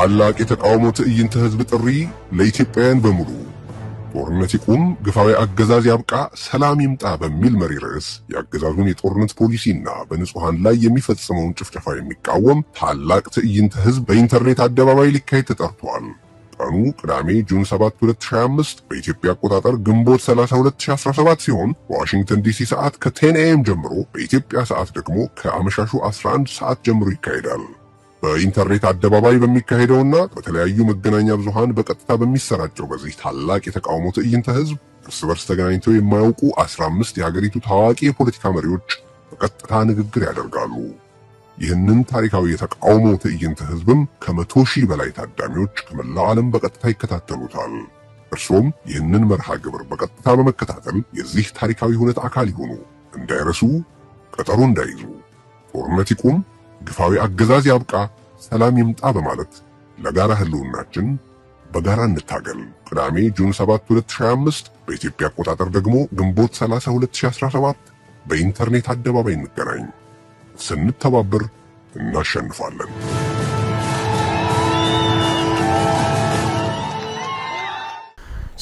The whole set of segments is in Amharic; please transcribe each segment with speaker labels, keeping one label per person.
Speaker 1: ታላቅ የተቃውሞ ትዕይንተ ህዝብ ጥሪ ለኢትዮጵያውያን በሙሉ ጦርነት ይቁም፣ ግፋዊ አገዛዝ ያብቃ፣ ሰላም ይምጣ በሚል መሪ ርዕስ የአገዛዙን የጦርነት ፖሊሲና በንጹሃን ላይ የሚፈጽመውን ጭፍጨፋ የሚቃወም ታላቅ ትዕይንተ ህዝብ በኢንተርኔት አደባባይ ሊካሄድ ተጠርቷል። ቀኑ ቅዳሜ ጁን 7 2025 በኢትዮጵያ አቆጣጠር ግንቦት 30 2017 ሲሆን በዋሽንግተን ዲሲ ሰዓት ከ10 AM ጀምሮ በኢትዮጵያ ሰዓት ደግሞ ከአመሻሹ 11 ሰዓት ጀምሮ ይካሄዳል። በኢንተርኔት አደባባይ በሚካሄደውና በተለያዩ መገናኛ ብዙሃን በቀጥታ በሚሰራጨው በዚህ ታላቅ የተቃውሞ ትዕይንተ ህዝብ እርስ በርስ ተገናኝተው የማያውቁ 15 የሀገሪቱ ታዋቂ የፖለቲካ መሪዎች በቀጥታ ንግግር ያደርጋሉ። ይህንን ታሪካዊ የተቃውሞ ትዕይንተ ህዝብም ከ100,000 በላይ ታዳሚዎች ከመላው ዓለም በቀጥታ ይከታተሉታል። እርሶም ይህንን መርሃ ግብር በቀጥታ በመከታተል የዚህ ታሪካዊ ሁነት አካል ይሁኑ። እንዳይረሱ፣ ቀጠሮ እንዳይዙ። ጦርነት ይቁም፣ ግፋዊ አገዛዝ ያብቃ፣ ሰላም ይምጣ በማለት ለጋራ ህልውናችን በጋራ እንታገል። ቅዳሜ ጁን 7 2025 በኢትዮጵያ አቆጣጠር ደግሞ ግንቦት 30 2017 በኢንተርኔት አደባባይ እንገናኝ። ስንተባበር እናሸንፋለን።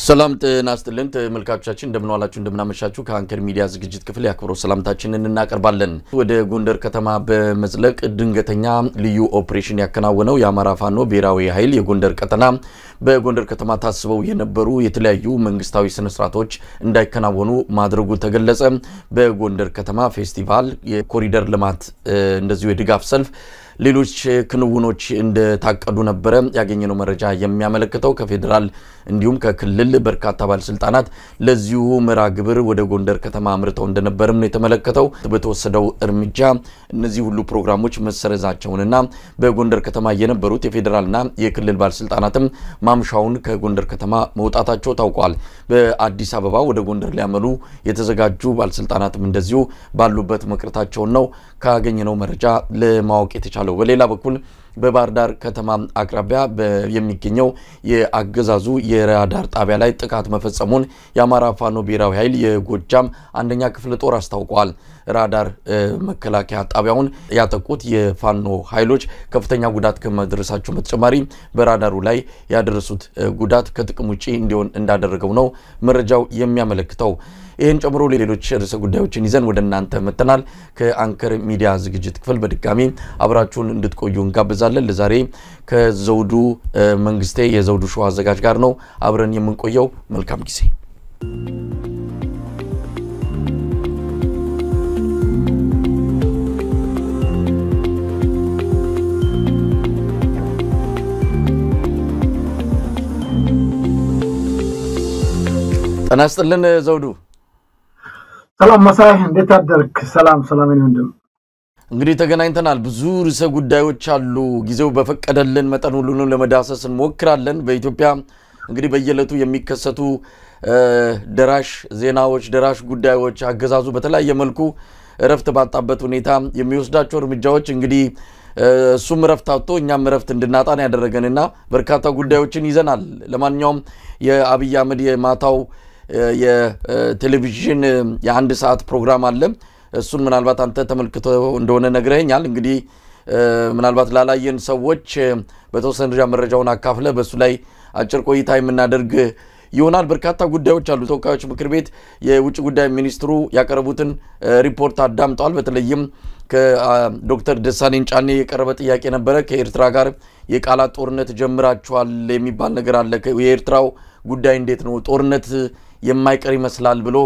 Speaker 2: ሰላም ጤና ይስጥልን ተመልካቾቻችን፣ እንደምን ዋላችሁ እንደምን አመሻችሁ። ከአንከር ሚዲያ ዝግጅት ክፍል ያክብሮ ሰላምታችንን እናቀርባለን። ወደ ጎንደር ከተማ በመዝለቅ ድንገተኛ ልዩ ኦፕሬሽን ያከናወነው የአማራ ፋኖ ብሔራዊ ኃይል የጎንደር ቀጠና በጎንደር ከተማ ታስበው የነበሩ የተለያዩ መንግስታዊ ስነስርዓቶች እንዳይከናወኑ ማድረጉ ተገለጸ። በጎንደር ከተማ ፌስቲቫል፣ የኮሪደር ልማት እንደዚሁ የድጋፍ ሰልፍ ሌሎች ክንውኖች እንደታቀዱ ነበር ያገኘነው መረጃ የሚያመለክተው። ከፌደራል እንዲሁም ከክልል በርካታ ባለስልጣናት ለዚሁ መርሃ ግብር ወደ ጎንደር ከተማ አምርተው እንደነበርም ነው የተመለከተው። በተወሰደው እርምጃ እነዚህ ሁሉ ፕሮግራሞች መሰረዛቸውንና በጎንደር ከተማ የነበሩት የፌደራልና የክልል ባለስልጣናትም ማምሻውን ከጎንደር ከተማ መውጣታቸው ታውቋል። በአዲስ አበባ ወደ ጎንደር ሊያመሉ የተዘጋጁ ባለስልጣናትም እንደዚሁ ባሉበት መቅረታቸው ነው ካገኘነው መረጃ ለማወቅ የተቻለው። በሌላ በኩል በባህር ዳር ከተማ አቅራቢያ የሚገኘው የአገዛዙ የራዳር ጣቢያ ላይ ጥቃት መፈጸሙን የአማራ ፋኖ ብሔራዊ ኃይል የጎጃም አንደኛ ክፍለ ጦር አስታውቋል። ራዳር መከላከያ ጣቢያውን ያጠቁት የፋኖ ኃይሎች ከፍተኛ ጉዳት ከመድረሳቸው በተጨማሪ በራዳሩ ላይ ያደረሱት ጉዳት ከጥቅም ውጪ እንዲሆን እንዳደረገው ነው መረጃው የሚያመለክተው። ይህን ጨምሮ ሌሎች ርዕሰ ጉዳዮችን ይዘን ወደ እናንተ መተናል። ከአንከር ሚዲያ ዝግጅት ክፍል በድጋሚ አብራችሁን እንድትቆዩ እንጋብዛለን። ለዛሬ ከዘውዱ መንግስቴ የዘውዱ ሾው አዘጋጅ ጋር ነው አብረን የምንቆየው። መልካም ጊዜ። ጤና ይስጥልን ዘውዱ።
Speaker 3: ሰላም መሳይ፣ እንዴት አደርክ? ሰላም ወንድም።
Speaker 2: እንግዲህ ተገናኝተናል። ብዙ ርዕሰ ጉዳዮች አሉ። ጊዜው በፈቀደልን መጠን ሁሉንም ለመዳሰስ እንሞክራለን። በኢትዮጵያ እንግዲህ በየዕለቱ የሚከሰቱ ደራሽ ዜናዎች፣ ደራሽ ጉዳዮች አገዛዙ በተለያየ መልኩ እረፍት ባጣበት ሁኔታ የሚወስዳቸው እርምጃዎች እንግዲህ እሱም እረፍት አጥቶ እኛም እረፍት እንድናጣን ያደረገንና በርካታ ጉዳዮችን ይዘናል። ለማንኛውም የአብይ አህመድ የማታው የቴሌቪዥን የአንድ ሰዓት ፕሮግራም አለ። እሱን ምናልባት አንተ ተመልክተው እንደሆነ ነግረኸኛል። እንግዲህ ምናልባት ላላየን ሰዎች በተወሰነ ደረጃ መረጃውን አካፍለ በሱ ላይ አጭር ቆይታ የምናደርግ ይሆናል። በርካታ ጉዳዮች አሉ። ተወካዮች ምክር ቤት የውጭ ጉዳይ ሚኒስትሩ ያቀረቡትን ሪፖርት አዳምጠዋል። በተለይም ከዶክተር ደሳለኝ ጫኔ የቀረበ ጥያቄ ነበረ። ከኤርትራ ጋር የቃላት ጦርነት ጀምራችኋል የሚባል ነገር አለ። የኤርትራው ጉዳይ እንዴት ነው? ጦርነት የማይቀር ይመስላል ብሎ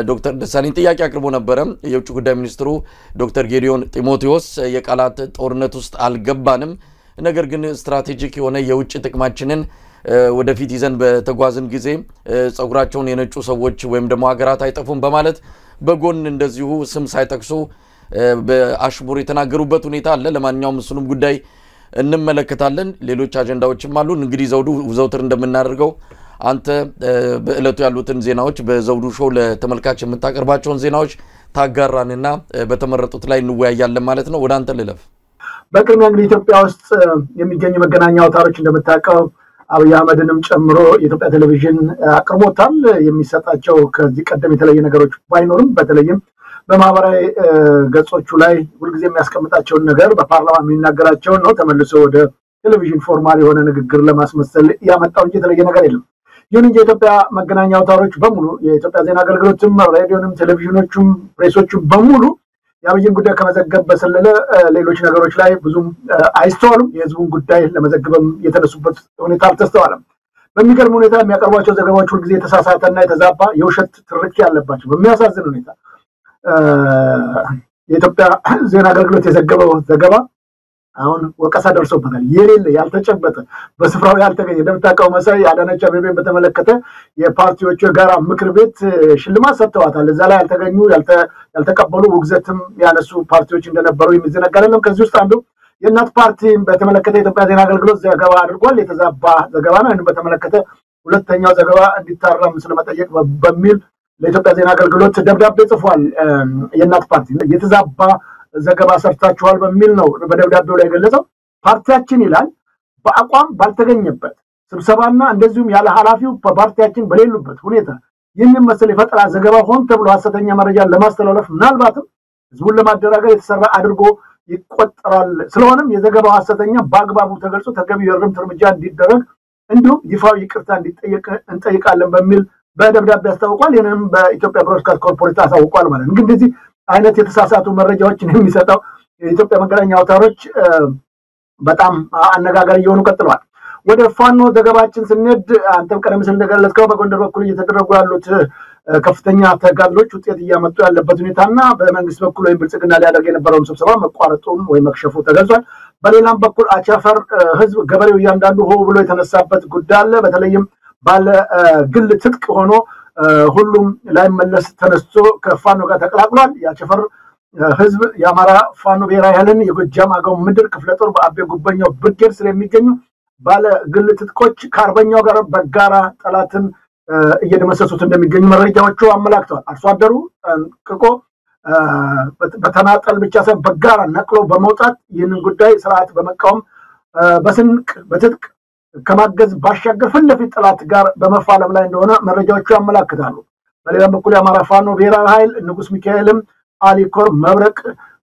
Speaker 2: ዶክተር ደሳለኝ ጥያቄ አቅርቦ ነበረ። የውጭ ጉዳይ ሚኒስትሩ ዶክተር ጌዲዮን ጢሞቴዎስ የቃላት ጦርነት ውስጥ አልገባንም፣ ነገር ግን ስትራቴጂክ የሆነ የውጭ ጥቅማችንን ወደፊት ይዘን በተጓዝን ጊዜ ጸጉራቸውን የነጩ ሰዎች ወይም ደግሞ ሀገራት አይጠፉም በማለት በጎን እንደዚሁ ስም ሳይጠቅሱ በአሽሙር የተናገሩበት ሁኔታ አለ። ለማንኛውም እሱንም ጉዳይ እንመለከታለን። ሌሎች አጀንዳዎችም አሉ። እንግዲህ ዘውዱ ዘውትር እንደምናደርገው አንተ በእለቱ ያሉትን ዜናዎች በዘውዱ ሾው ለተመልካች የምታቀርባቸውን ዜናዎች ታጋራንና በተመረጡት ላይ እንወያያለን ማለት ነው። ወደ አንተ ልለፍ።
Speaker 3: በቅድሚያ እንግዲህ ኢትዮጵያ ውስጥ የሚገኙ መገናኛ አውታሮች እንደምታውቀው አብይ አህመድንም ጨምሮ የኢትዮጵያ ቴሌቪዥን አቅርቦታል። የሚሰጣቸው ከዚህ ቀደም የተለየ ነገሮች ባይኖርም በተለይም በማህበራዊ ገጾቹ ላይ ሁሉ ጊዜ የሚያስቀምጣቸው ነገር በፓርላማ የሚናገራቸው ነው ተመልሶ ወደ ቴሌቪዥን ፎርማል የሆነ ንግግር ለማስመሰል ያመጣው እንጂ የተለየ ነገር የለም። ይሁን እንጂ የኢትዮጵያ መገናኛ አውታሮች በሙሉ የኢትዮጵያ ዜና አገልግሎትም ሬዲዮንም ቴሌቪዥኖቹም ፕሬሶቹም በሙሉ የአብይን ጉዳይ ከመዘገብ በሰለለ ሌሎች ነገሮች ላይ ብዙም አይስተዋሉም። የህዝቡን ጉዳይ ለመዘገብም የተነሱበት ሁኔታ አልተስተዋለም። በሚገርም ሁኔታ የሚያቀርቧቸው ዘገባዎች ሁልጊዜ የተሳሳተና የተዛባ የውሸት ትርክት ያለባቸው በሚያሳዝን ሁኔታ የኢትዮጵያ ዜና አገልግሎት የዘገበው ዘገባ አሁን ወቀሳ ደርሶበታል። የሌለ ያልተጨበጠ በስፍራው ያልተገኘ እንደምታውቀው መሳይ አዳነች አቤቤን በተመለከተ የፓርቲዎቹ የጋራ ምክር ቤት ሽልማት ሰጥተዋታል። እዛ ላይ ያልተገኙ ያልተቀበሉ ውግዘትም ያነሱ ፓርቲዎች እንደነበሩ የሚዘነጋ አይደለም። ከዚህ ውስጥ አንዱ የእናት ፓርቲን በተመለከተ የኢትዮጵያ ዜና አገልግሎት ዘገባ አድርጓል። የተዛባ ዘገባ ነው። ይህን በተመለከተ ሁለተኛው ዘገባ እንዲታረም ስለመጠየቅ በሚል ለኢትዮጵያ ዜና አገልግሎት ደብዳቤ ጽፏል። የእናት ፓርቲ የተዛባ ዘገባ ሰርታችኋል በሚል ነው በደብዳቤው ላይ የገለጸው። ፓርቲያችን ይላል በአቋም ባልተገኘበት ስብሰባና እንደዚሁም ያለ ኃላፊው በፓርቲያችን በሌሉበት ሁኔታ ይህንን መሰል የፈጠራ ዘገባ ሆን ተብሎ ሐሰተኛ መረጃ ለማስተላለፍ ምናልባትም ህዝቡን ለማደራገር የተሰራ አድርጎ ይቆጠራል። ስለሆነም የዘገባው ሐሰተኛ በአግባቡ ተገልጾ ተገቢው የእርምት እርምጃ እንዲደረግ እንዲሁም ይፋዊ ይቅርታ እንዲጠየቅ እንጠይቃለን በሚል በደብዳቤ አስታውቋል። ይህንም በኢትዮጵያ ብሮድካስት ኮርፖሬት አሳውቋል ማለት ነው። እንደዚህ አይነት የተሳሳቱ መረጃዎችን የሚሰጠው የኢትዮጵያ መገናኛ አውታሮች በጣም አነጋጋሪ እየሆኑ ቀጥለዋል። ወደ ፋኖ ዘገባችን ስንሄድ አንተም ቀደም ሲል እንደገለጽከው በጎንደር በኩል እየተደረጉ ያሉት ከፍተኛ ተጋድሎች ውጤት እያመጡ ያለበት ሁኔታና በመንግስት በኩል ወይም ብልጽግና ሊያደርግ የነበረውን ስብሰባ መቋረጡን ወይም መክሸፉ ተገልጿል። በሌላም በኩል አቻፈር ህዝብ ገበሬው እያንዳንዱ ሆ ብሎ የተነሳበት ጉዳይ አለ። በተለይም ባለ ግል ትጥቅ ሆኖ ሁሉም ላይ መለስ ተነስቶ ከፋኖ ጋር ተቀላቅሏል። ያቸፈር ህዝብ የአማራ ፋኖ ብሔራዊ ኃይልን የጎጃም አገው ምድር ክፍለ ጦር በአቤ ጉበኛው ብርጌድ ስር የሚገኙ ባለ ግል ትጥቆች ከአርበኛው ጋር በጋራ ጠላትን እየደመሰሱት እንደሚገኙ መረጃዎቹ አመላክተዋል። አርሶ አደሩ ቅቆ በተናጠል ብቻ ሳይሆን በጋራ ነቅሎ በመውጣት ይህንን ጉዳይ ስርዓት በመቃወም በስንቅ በትጥቅ ከማገዝ ባሻገር ፊት ለፊት ጠላት ጋር በመፋለም ላይ እንደሆነ መረጃዎቹ ያመላክታሉ። በሌላም በኩል የአማራ ፋኖ ብሔራዊ ኃይል ንጉስ ሚካኤልም አሊኮር መብረቅ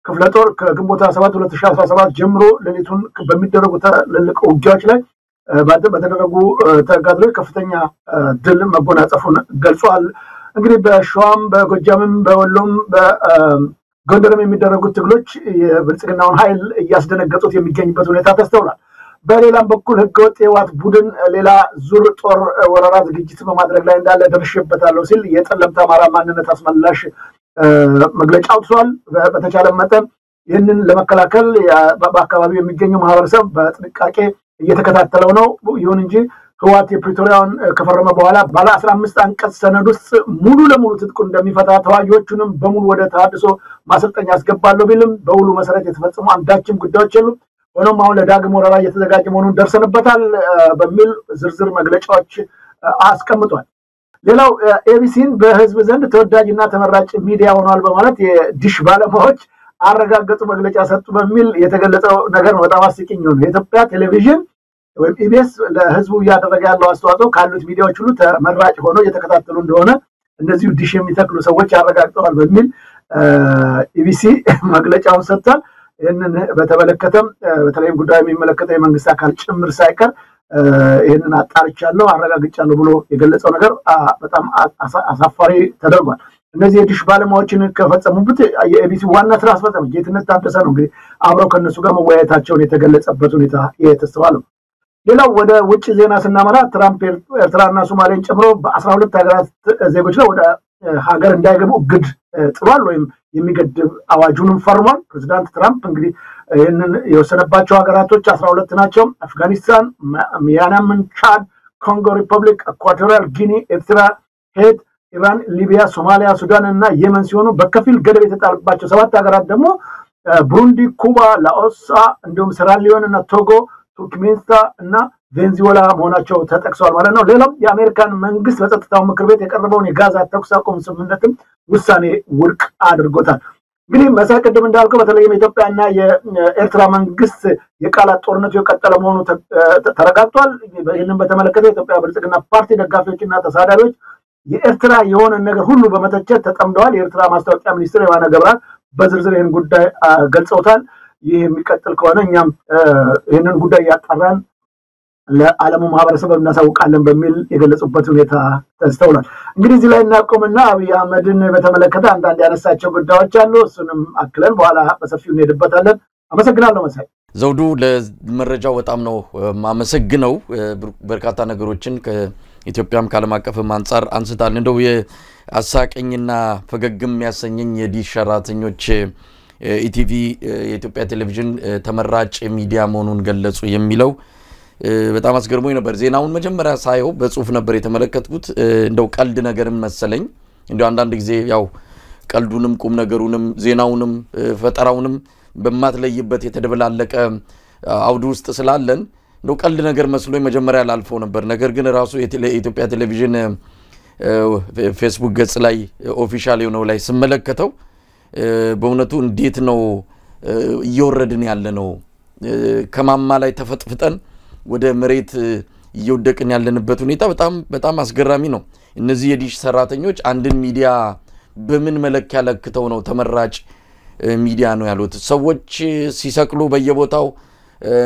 Speaker 3: ክፍለ ጦር ከግንቦት 7 2017 ጀምሮ ሌሊቱን በሚደረጉ ትልልቅ ውጊያዎች ላይ በተደረጉ ተጋድሎች ከፍተኛ ድል መጎናጸፉን ገልጿል። እንግዲህ በሸዋም በጎጃምም በወሎም በጎንደርም የሚደረጉት ትግሎች የብልጽግናውን ኃይል እያስደነገጡት የሚገኝበት ሁኔታ ተስተውሏል። በሌላም በኩል ህገወጥ የዋት ቡድን ሌላ ዙር ጦር ወረራ ዝግጅት በማድረግ ላይ እንዳለ ደርሼበታለሁ ሲል የጠለምት አማራ ማንነት አስመላሽ መግለጫ አውጥቷል። በተቻለ መጠን ይህንን ለመከላከል በአካባቢው የሚገኘው ማህበረሰብ በጥንቃቄ እየተከታተለው ነው። ይሁን እንጂ ህዋት የፕሪቶሪያውን ከፈረመ በኋላ ባለ 15 አንቀጽ ሰነድ ውስጥ ሙሉ ለሙሉ ትጥቁን እንደሚፈታ ተዋጊዎቹንም በሙሉ ወደ ተሃድሶ ማሰልጠኛ ያስገባለሁ ቢልም በውሉ መሰረት የተፈጸሙ አንዳችም ጉዳዮች የሉም። ሆኖም አሁን ለዳግም ወረራ እየተዘጋጀ መሆኑን ደርሰንበታል በሚል ዝርዝር መግለጫዎች አስቀምጧል። ሌላው ኤቢሲን በህዝብ ዘንድ ተወዳጅና ተመራጭ ሚዲያ ሆኗል በማለት የዲሽ ባለሙያዎች አረጋገጡ መግለጫ ሰጡ በሚል የተገለጸው ነገር ነው። በጣም አስቂኝ ነው። የኢትዮጵያ ቴሌቪዥን ወይም ኢቢኤስ ለህዝቡ እያደረገ ያለው አስተዋጽኦ ካሉት ሚዲያዎች ሁሉ ተመራጭ ሆኖ እየተከታተሉ እንደሆነ እነዚሁ ዲሽ የሚተክሉ ሰዎች ያረጋግጠዋል በሚል ኢቢሲ መግለጫውን ሰጥቷል። ይህንን በተመለከተም በተለይም ጉዳዩ የሚመለከተው የመንግስት አካል ጭምር ሳይቀር ይህንን አጣርቻለሁ አረጋግጫለሁ ብሎ የገለጸው ነገር በጣም አሳፋሪ ተደርጓል። እነዚህ የዲሽ ባለሙያዎችን ከፈጸሙበት የኤቢሲ ዋና ስራ አስፈጻሚ ጌትነት ታደሰ ነው እንግዲህ አብረው ከነሱ ጋር መወያየታቸውን የተገለጸበት ሁኔታ የተስተዋለው። ሌላው ወደ ውጭ ዜና ስናመራ ትራምፕ ኤርትራና ሶማሌን ጨምሮ በ12 ሀገራት ዜጎች ላይ ወደ ሀገር እንዳይገቡ እግድ ጥሏል ወይም የሚገድብ አዋጁንም ፈርሟል። ፕሬዚዳንት ትራምፕ እንግዲህ ይህንን የወሰነባቸው ሀገራቶች 12 ናቸው። አፍጋኒስታን፣ ሚያንማር፣ ቻድ፣ ኮንጎ ሪፐብሊክ፣ ኢኳቶሪያል ጊኒ፣ ኤርትራ፣ ሄት፣ ኢራን፣ ሊቢያ፣ ሶማሊያ፣ ሱዳን እና የመን ሲሆኑ በከፊል ገደብ የተጣለባቸው 7 ሀገራት ደግሞ ብሩንዲ፣ ኩባ፣ ላኦስ እንዲሁም ሴራሊዮን እና ቶጎ፣ ቱርክሜኒስታን እና ቬንዙዌላ መሆናቸው ተጠቅሰዋል ማለት ነው። ሌላው የአሜሪካን መንግስት በጸጥታው ምክር ቤት የቀረበውን የጋዛ ተኩስ አቁም ስምምነትም ውሳኔ ውድቅ አድርጎታል። እንግዲህ መሳይ ቅድም እንዳልከው በተለይም የኢትዮጵያና የኤርትራ መንግስት የቃላት ጦርነቱ የቀጠለ መሆኑ ተረጋግጧል። ይህንን በተመለከተ የኢትዮጵያ ብልጽግና ፓርቲ ደጋፊዎችና ተሳዳቢዎች የኤርትራ የሆነ ነገር ሁሉ በመተቸት ተጠምደዋል። የኤርትራ ማስታወቂያ ሚኒስትር የማነ ገብረአብ በዝርዝር ይህን ጉዳይ ገልጸውታል። ይህ የሚቀጥል ከሆነ እኛም ይህንን ጉዳይ ያጣራን ለዓለሙ ማህበረሰብ እናሳውቃለን በሚል የገለጹበት ሁኔታ ተስተውሏል። እንግዲህ እዚህ ላይ እናቆምና አብይ አህመድን በተመለከተ አንዳንድ ያነሳቸው ጉዳዮች አሉ። እሱንም አክለን በኋላ በሰፊው እንሄድበታለን። አመሰግናለሁ መሳይ
Speaker 2: ዘውዱ። ለመረጃው በጣም ነው ማመሰግነው። በርካታ ነገሮችን ከኢትዮጵያም ከዓለም አቀፍም አንፃር አንስታል። እንደው የአሳቀኝና ፈገግም ያሰኘኝ የዲሽ ሰራተኞች ኢቲቪ የኢትዮጵያ ቴሌቪዥን ተመራጭ ሚዲያ መሆኑን ገለጹ የሚለው በጣም አስገርሞኝ ነበር። ዜናውን መጀመሪያ ሳየው በጽሁፍ ነበር የተመለከትኩት። እንደው ቀልድ ነገርም መሰለኝ። እንደው አንዳንድ ጊዜ ያው ቀልዱንም ቁም ነገሩንም ዜናውንም ፈጠራውንም በማትለይበት የተደበላለቀ አውድ ውስጥ ስላለን እንደው ቀልድ ነገር መስሎኝ መጀመሪያ ላልፈው ነበር። ነገር ግን ራሱ የኢትዮጵያ ቴሌቪዥን ፌስቡክ ገጽ ላይ ኦፊሻል የሆነው ላይ ስመለከተው በእውነቱ እንዴት ነው እየወረድን ያለ ነው? ከማማ ላይ ተፈጥፍጠን ወደ መሬት እየወደቅን ያለንበት ሁኔታ በጣም አስገራሚ ነው። እነዚህ የዲሽ ሰራተኞች አንድን ሚዲያ በምን መለኪያ ለክተው ነው ተመራጭ ሚዲያ ነው ያሉት? ሰዎች ሲሰቅሉ በየቦታው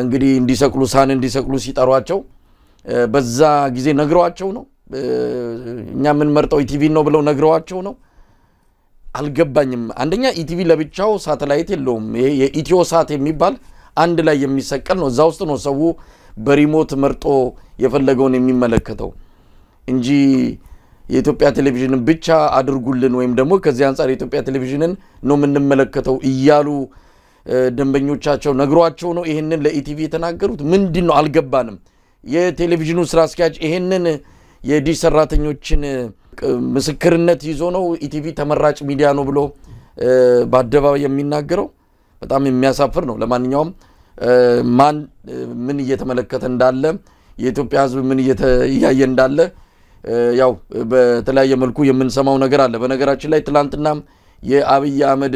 Speaker 2: እንግዲህ እንዲሰቅሉ ሳን እንዲሰቅሉ ሲጠሯቸው በዛ ጊዜ ነግረዋቸው ነው? እኛ ምን መርጠው ኢቲቪ ነው ብለው ነግረዋቸው ነው? አልገባኝም። አንደኛ ኢቲቪ ለብቻው ሳተላይት የለውም። ይሄ የኢትዮ ሳት የሚባል አንድ ላይ የሚሰቀል ነው። እዛ ውስጥ ነው ሰው በሪሞት መርጦ የፈለገውን የሚመለከተው እንጂ የኢትዮጵያ ቴሌቪዥንን ብቻ አድርጉልን ወይም ደግሞ ከዚህ አንፃር የኢትዮጵያ ቴሌቪዥንን ነው የምንመለከተው እያሉ ደንበኞቻቸው ነግሯቸው ነው ይሄንን ለኢቲቪ የተናገሩት። ምንድነው አልገባንም። የቴሌቪዥኑ ስራ አስኪያጅ ይሄንን የዲሽ ሰራተኞችን ምስክርነት ይዞ ነው ኢቲቪ ተመራጭ ሚዲያ ነው ብሎ በአደባባይ የሚናገረው? በጣም የሚያሳፍር ነው። ለማንኛውም ማን ምን እየተመለከተ እንዳለ የኢትዮጵያ ሕዝብ ምን እያየ እንዳለ ያው በተለያየ መልኩ የምንሰማው ነገር አለ። በነገራችን ላይ ትላንትና የአብይ አህመድ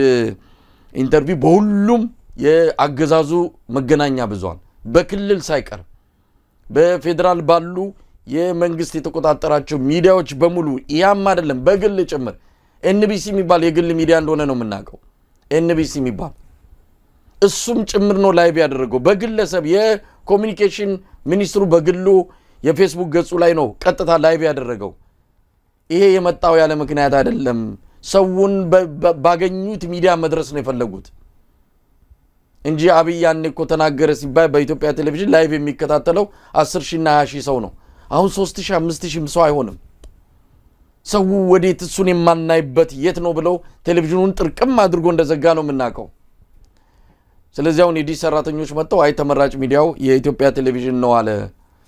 Speaker 2: ኢንተርቪው በሁሉም የአገዛዙ መገናኛ ብዙሃን በክልል ሳይቀር በፌደራል ባሉ የመንግስት የተቆጣጠራቸው ሚዲያዎች በሙሉ ያም አይደለም በግል ጭምር ኤንቢሲ የሚባል የግል ሚዲያ እንደሆነ ነው የምናውቀው። ኤንቢሲ የሚባል እሱም ጭምር ነው ላይቭ ያደረገው በግለሰብ የኮሙኒኬሽን ሚኒስትሩ በግሉ የፌስቡክ ገጹ ላይ ነው ቀጥታ ላይቭ ያደረገው። ይሄ የመጣው ያለ ምክንያት አይደለም። ሰውን ባገኙት ሚዲያ መድረስ ነው የፈለጉት እንጂ አብይ ያኔ እኮ ተናገረ ሲባል በኢትዮጵያ ቴሌቪዥን ላይቭ የሚከታተለው 10,000 እና 20,000 ሰው ነው። አሁን 3,000 5,000 ሰው አይሆንም። ሰው ወዴት እሱን የማናይበት የት ነው ብለው ቴሌቪዥኑን ጥርቅም አድርጎ እንደዘጋ ነው የምናውቀው። ስለዚህ አሁን የዲሽ ሰራተኞች መጥተው አይ ተመራጭ ሚዲያው የኢትዮጵያ ቴሌቪዥን ነው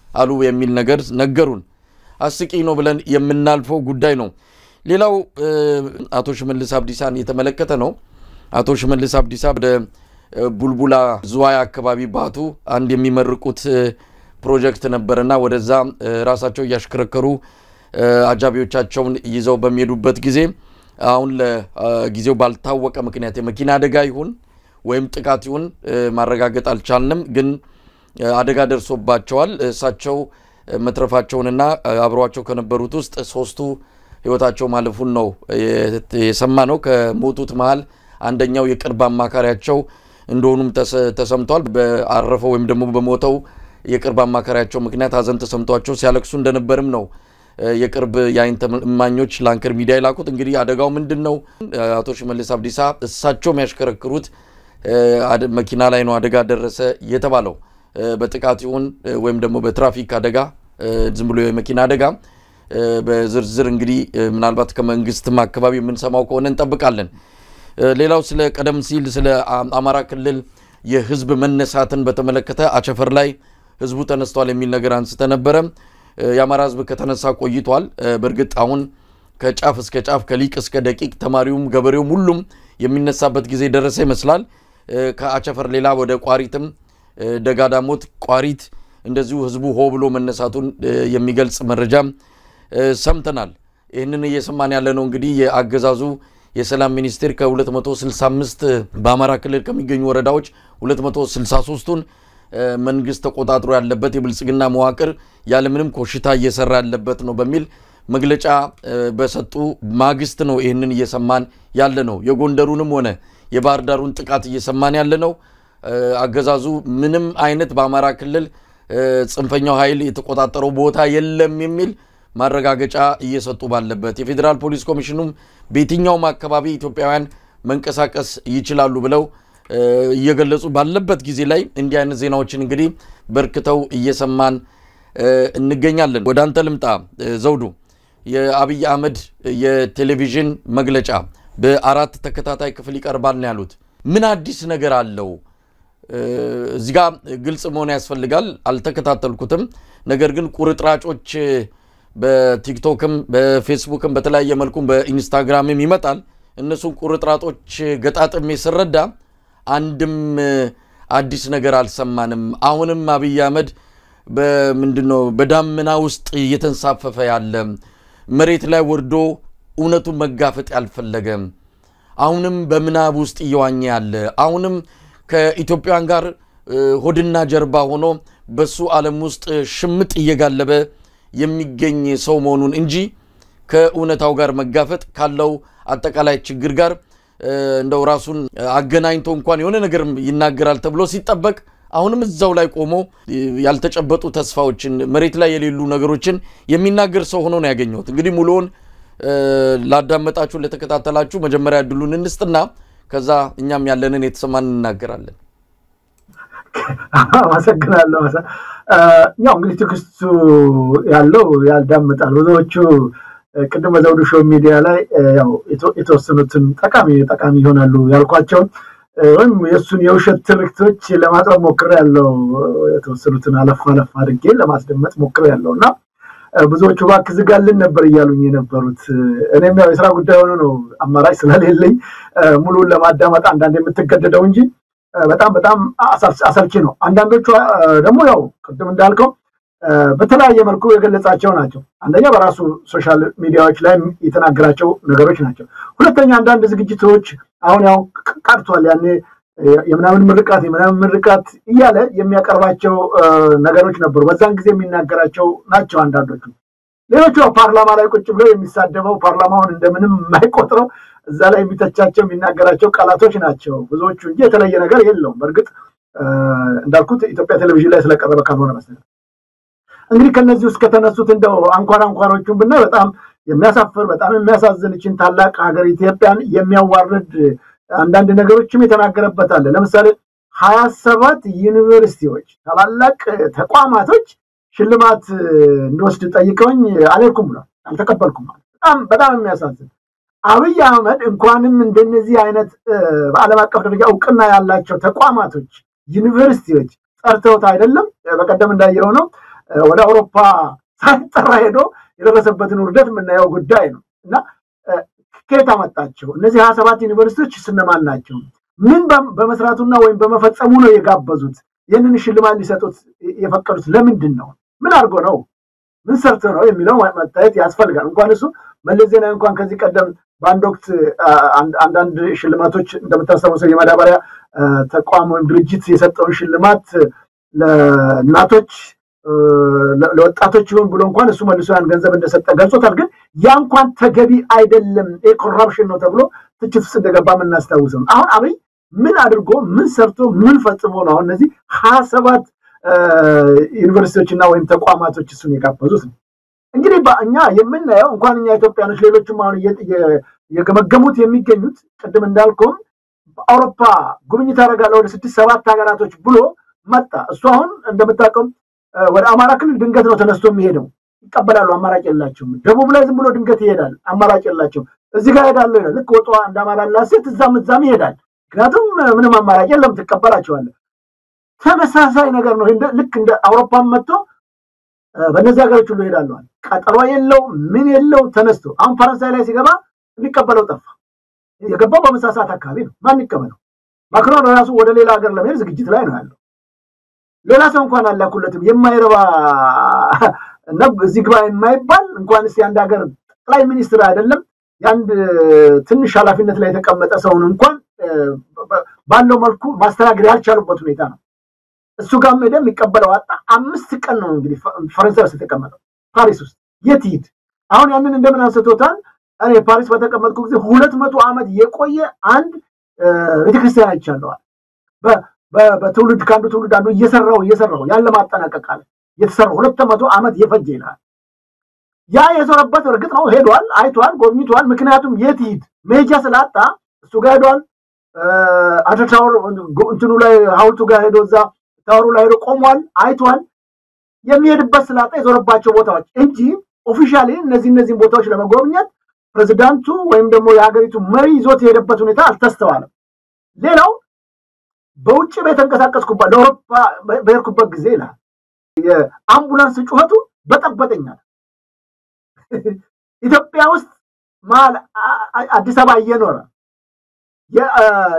Speaker 2: አሉ የሚል ነገር ነገሩን። አስቂኝ ነው ብለን የምናልፈው ጉዳይ ነው። ሌላው አቶ ሽመልስ አብዲሳን የተመለከተ ነው። አቶ ሽመልስ አብዲሳ ወደ ቡልቡላ ዝዋይ አካባቢ ባቱ አንድ የሚመርቁት ፕሮጀክት ነበርና ወደዛ ራሳቸው ያሽከረከሩ አጃቢዎቻቸውን ይዘው በሚሄዱበት ጊዜ አሁን ለጊዜው ባልታወቀ ምክንያት የመኪና አደጋ ይሁን ወይም ጥቃት ይሁን ማረጋገጥ አልቻልንም፣ ግን አደጋ ደርሶባቸዋል። እሳቸው መትረፋቸውንና አብሯቸው ከነበሩት ውስጥ 3ቱ ህይወታቸው ማለፉን ነው የሰማነው። ከሞቱት መሃል አንደኛው የቅርብ አማካሪያቸው እንደሆኑም ተሰምቷል። በአረፈው ወይም ደግሞ በሞተው የቅርብ አማካሪያቸው ምክንያት ሀዘን ተሰምቷቸው ሲያለቅሱ እንደነበርም ነው የቅርብ የአይን እማኞች ላንከር ሚዲያ ይላኩት። እንግዲህ አደጋው ምንድነው? አቶ ሽመልስ አብዲሳ እሳቸው የሚያሽከረክሩት መኪና ላይ ነው አደጋ ደረሰ የተባለው። በጥቃት ይሁን ወይም ደግሞ በትራፊክ አደጋ ዝም ብሎ የመኪና አደጋ በዝርዝር እንግዲህ ምናልባት ከመንግስትም አካባቢ የምንሰማው ከሆነ እንጠብቃለን። ሌላው ስለ ቀደም ሲል ስለ አማራ ክልል የህዝብ መነሳትን በተመለከተ አቸፈር ላይ ህዝቡ ተነስቷል የሚል ነገር አንስተ ነበረ። የአማራ ህዝብ ከተነሳ ቆይቷል። በእርግጥ አሁን ከጫፍ እስከ ጫፍ ከሊቅ እስከ ደቂቅ ተማሪውም ገበሬውም ሁሉም የሚነሳበት ጊዜ ደረሰ ይመስላል። ከአቸፈር ሌላ ወደ ቋሪትም ደጋዳሞት ቋሪት እንደዚሁ ህዝቡ ሆ ብሎ መነሳቱን የሚገልጽ መረጃ ሰምተናል። ይህንን እየሰማን ያለነው እንግዲህ የአገዛዙ የሰላም ሚኒስቴር ከ265 በአማራ ክልል ከሚገኙ ወረዳዎች 263ቱን መንግስት ተቆጣጥሮ ያለበት የብልጽግና መዋቅር ያለምንም ኮሽታ እየሰራ ያለበት ነው በሚል መግለጫ በሰጡ ማግስት ነው ይህንን እየሰማን ያለነው። የጎንደሩንም ሆነ የባህር ዳሩን ጥቃት እየሰማን ያለነው አገዛዙ ምንም አይነት በአማራ ክልል ጽንፈኛው ኃይል የተቆጣጠረው ቦታ የለም የሚል ማረጋገጫ እየሰጡ ባለበት የፌደራል ፖሊስ ኮሚሽኑም በየትኛውም አካባቢ ኢትዮጵያውያን መንቀሳቀስ ይችላሉ ብለው እየገለጹ ባለበት ጊዜ ላይ እንዲህ አይነት ዜናዎችን እንግዲህ በርክተው እየሰማን እንገኛለን። ወደ አንተ ልምጣ ዘውዱ። የአብይ አህመድ የቴሌቪዥን መግለጫ በአራት ተከታታይ ክፍል ይቀርባል ነው ያሉት። ምን አዲስ ነገር አለው? እዚህ ጋር ግልጽ መሆን ያስፈልጋል። አልተከታተልኩትም። ነገር ግን ቁርጥራጮች በቲክቶክም በፌስቡክም በተለያየ መልኩም በኢንስታግራምም ይመጣል። እነሱን ቁርጥራጮች ገጣጥሜ ስረዳ አንድም አዲስ ነገር አልሰማንም። አሁንም አብይ አህመድ በምንድነው በዳመና ውስጥ እየተንሳፈፈ ያለ መሬት ላይ ወርዶ እውነቱን መጋፈጥ ያልፈለገ አሁንም በምናብ ውስጥ እየዋኘ ያለ አሁንም ከኢትዮጵያን ጋር ሆድና ጀርባ ሆኖ በሱ ዓለም ውስጥ ሽምጥ እየጋለበ የሚገኝ ሰው መሆኑን እንጂ ከእውነታው ጋር መጋፈጥ ካለው አጠቃላይ ችግር ጋር እንደው ራሱን አገናኝቶ እንኳን የሆነ ነገር ይናገራል ተብሎ ሲጠበቅ አሁንም እዛው ላይ ቆሞ ያልተጨበጡ ተስፋዎችን መሬት ላይ የሌሉ ነገሮችን የሚናገር ሰው ሆኖ ነው ያገኘሁት። እንግዲህ ሙሉውን ላዳመጣችሁ ለተከታተላችሁ መጀመሪያ ድሉን እንስጥና ከዛ እኛም ያለንን የተሰማን እናገራለን።
Speaker 3: አመሰግናለሁ። ያው እንግዲህ ትክስቱ ያለው ያልዳመጣል። ብዙዎቹ ቅድም በዘውዱ ሾው ሚዲያ ላይ ያው የተወሰኑትን ጠቃሚ ይሆናሉ ያልኳቸው ወይም የሱን የውሸት ትርክቶች ለማቅረብ ሞክሬያለሁ። የተወሰኑትን አለፍ አድርጌ ለማስደመጥ ሞክሬያለሁና ብዙዎቹ ባክ ዝጋልን ነበር እያሉኝ የነበሩት። እኔም ያው የሥራ ጉዳይ ሆኖ ነው አማራጭ ስለሌለኝ ሙሉን ለማዳመጥ አንዳንዴ የምትገደደው እንጂ በጣም አሰልቺ ነው። አንዳንዶቹ ደግሞ ያው ቅድም እንዳልከው በተለያየ መልኩ የገለጻቸው ናቸው። አንደኛ በራሱ ሶሻል ሚዲያዎች ላይ የተናገራቸው ነገሮች ናቸው። ሁለተኛ አንዳንድ ዝግጅቶች አሁን ያው ቀርቷል። ያኔ የምናምን ምርቃት እያለ የሚያቀርባቸው ነገሮች ነበሩ። በዛን ጊዜ የሚናገራቸው ናቸው አንዳንዶቹ። ሌሎቹ ፓርላማ ላይ ቁጭ ብለው የሚሳደበው ፓርላማውን እንደምንም የማይቆጥረው እዛ ላይ የሚተቻቸው የሚናገራቸው ቃላቶች ናቸው ብዙዎቹ እንጂ የተለየ ነገር የለውም። በእርግጥ እንዳልኩት ኢትዮጵያ ቴሌቪዥን ላይ ስለቀረበ ካልሆነ መሰለኝ። እንግዲህ ከነዚህ ውስጥ ከተነሱት እንደው አንኳሮቹን ብናይ በጣም የሚያሳፍር በጣም የሚያሳዝን እቺን ታላቅ ሀገር ኢትዮጵያን የሚያዋርድ አንዳንድ ነገሮችም የተናገረበት አለ። ለምሳሌ 27 ዩኒቨርሲቲዎች ታላላቅ ተቋማቶች ሽልማት እንድወስድ ጠይቀውኝ አልሄድኩም ብሏል። አልተቀበልኩም ማለት በጣም የሚያሳዝን። አብይ አህመድ እንኳንም እንደነዚህ አይነት በዓለም አቀፍ ደረጃ እውቅና ያላቸው ተቋማቶች ዩኒቨርሲቲዎች ጠርተውት አይደለም በቀደም እንዳየው ነው ወደ አውሮፓ ሳይጠራ ሄዶ የደረሰበትን ውርደት የምናየው ጉዳይ ነው። እና ከየት አመጣቸው እነዚህ 27 ዩኒቨርሲቲዎች? እነማን ናቸው? ምን በመስራቱና ወይም በመፈጸሙ ነው የጋበዙት? ይህንን ሽልማት ሊሰጡት የፈቀዱት ለምንድን ነው? ምን አድርጎ ነው? ምን ሰርቶ ነው የሚለው መታየት ያስፈልጋል። እንኳን እሱ መለስ ዜናዊ እንኳን ከዚህ ቀደም በአንድ ወቅት አንዳንድ ሽልማቶች እንደምታስታውሰው የማዳበሪያ ተቋም ወይም ድርጅት የሰጠውን ሽልማት ለእናቶች ለወጣቶች ይሁን ብሎ እንኳን እሱ መልሶ ያን ገንዘብ እንደሰጠ ገልጾታል። ግን ያ እንኳን ተገቢ አይደለም ኮራፕሽን ነው ተብሎ ትችት ውስጥ እንደገባ የምናስታውሰው። አሁን አብይ ምን አድርጎ ምን ሰርቶ ምን ፈጽሞ ነው አሁን እነዚህ 27 ዩኒቨርሲቲዎችና ወይም ተቋማቶች እሱን የጋበዙት ነው? እንግዲህ በእኛ የምናየው እንኳን እኛ ኢትዮጵያኖች ሌሎችም አሁን የገመገሙት የሚገኙት ቅድም እንዳልከው በአውሮፓ ጉብኝት አደረጋለሁ ወደ 6-7 ሀገራቶች ብሎ መጣ። እሱ አሁን እንደምታውቀው ወደ አማራ ክልል ድንገት ነው ተነስቶ የሚሄደው። ይቀበላሉ፣ አማራጭ የላቸውም። ደቡብ ላይ ዝም ብሎ ድንገት ይሄዳል፣ አማራጭ የላቸውም። እዚህ ጋር ሄዳለሁ ይላል። ልክ ወጣ እንዳማራ ላሴት እዛም ይሄዳል። ምክንያቱም ምንም አማራጭ የለም፣ ትቀበላቸዋለህ። ተመሳሳይ ነገር ነው። ልክ እንደ አውሮፓም መጥቶ በእነዚህ ሀገሮች ሁሉ ይሄዳሉ። ቀጠሮ የለው ምን የለው ተነስቶ አሁን ፈረንሳይ ላይ ሲገባ የሚቀበለው ጠፋ። የገባው በመሳሳት አካባቢ ነው። ማን ይቀበለው? ማክሮን ራሱ ወደ ሌላ ሀገር ለመሄድ ዝግጅት ላይ ነው ያለው። ሌላ ሰው እንኳን አላኩለትም። የማይረባ እዚህ ግባ የማይባል እንኳን እስቲ አንድ ሀገር ጠቅላይ ሚኒስትር አይደለም ያንድ ትንሽ ኃላፊነት ላይ የተቀመጠ ሰውን እንኳን ባለው መልኩ ማስተናገድ ያልቻሉበት ሁኔታ ነው። እሱ ጋር ሄደም ይቀበለው አጣ። 5 ቀን ነው እንግዲህ ፈረንሳይ ውስጥ የተቀመጠው ፓሪስ ውስጥ። የት ሂድ? አሁን ያንን እንደምን አንስቶታል። እኔ ፓሪስ በተቀመጥኩ ጊዜ 200 ዓመት የቆየ አንድ ቤተክርስቲያን አይቻለሁ። በትውልድ ካንዱ ትውልድ አንዱ እየሰራው ያለ ማጠናቀቃለ የተሰራው 200 ዓመት የፈጀ ይላል ያ የዞረበት እርግጥ ነው ሄዷል አይቷል ጎብኝቷል ምክንያቱም የት ሂድ ሜጃ ስላጣ እሱ ጋር ሄዷል አተታውር እንትኑ ላይ ሐውልቱ ጋር ሄዶ እዛ ታወሩ ላይ ሄዶ ቆሟል አይቷል የሚሄድበት ስላጣ የዞረባቸው ቦታዎች እንጂ ኦፊሻሊ እነዚህ ቦታዎች ለመጎብኘት ፕሬዝዳንቱ ወይም ደግሞ የሀገሪቱ መሪ ይዞት የሄደበት ሁኔታ አልተስተዋለም ሌላው በውጭ በተንቀሳቀስኩበት ለአውሮፓ በሄድኩበት ጊዜ ይላል የአምቡላንስ ጩኸቱ በጠበጠኛል ኢትዮጵያ ውስጥ ማል አዲስ አበባ እየኖረ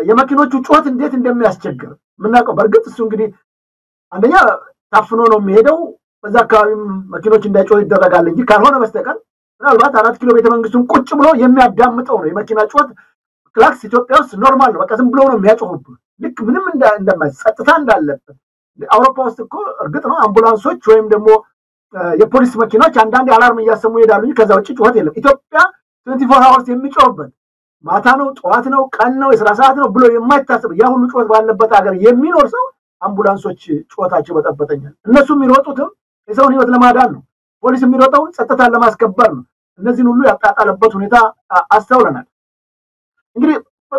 Speaker 3: የመኪኖቹ ጩኸት እንዴት እንደሚያስቸግር ምናቀው በርግጥ እሱ እንግዲህ አንደኛ ታፍኖ ነው የሚሄደው በዛ አካባቢም መኪኖች እንዳይጮህ ይደረጋል እንጂ ካልሆነ በስተቀር ምናልባት 4 ኪሎ ቤተ መንግስቱን ቁጭ ብሎ የሚያዳምጠው ነው የመኪና ጩኸት ክላክስ ኢትዮጵያ ውስጥ ኖርማል ነው በቃ ዝም ብሎ ነው የሚያጮሁብህ ልክ ምንም እንደማይጸጥታ እንዳለበት አውሮፓ ውስጥ እኮ እርግጥ ነው አምቡላንሶች ወይም ደግሞ የፖሊስ መኪናዎች አንዳንድ አላርም እያሰሙ ይሄዳሉ ከዛ ውጪ ጩኸት የለም ኢትዮጵያ 24 hours የሚጮህበት ማታ ነው ጧት ነው ቀን ነው የሥራ ሰዓት ነው ብሎ የማይታሰብ ያ ሁሉ ጩኸት ባለበት ሀገር የሚኖር ሰው አምቡላንሶች ጩኸታቸው በጠበጠኛል እነሱ የሚሮጡትም የሰውን ህይወት ለማዳን ነው ፖሊስ የሚሮጠው ጸጥታን ለማስከበር ነው እነዚህን ሁሉ ያጣጣለበት ሁኔታ አስተውለናል እንግዲህ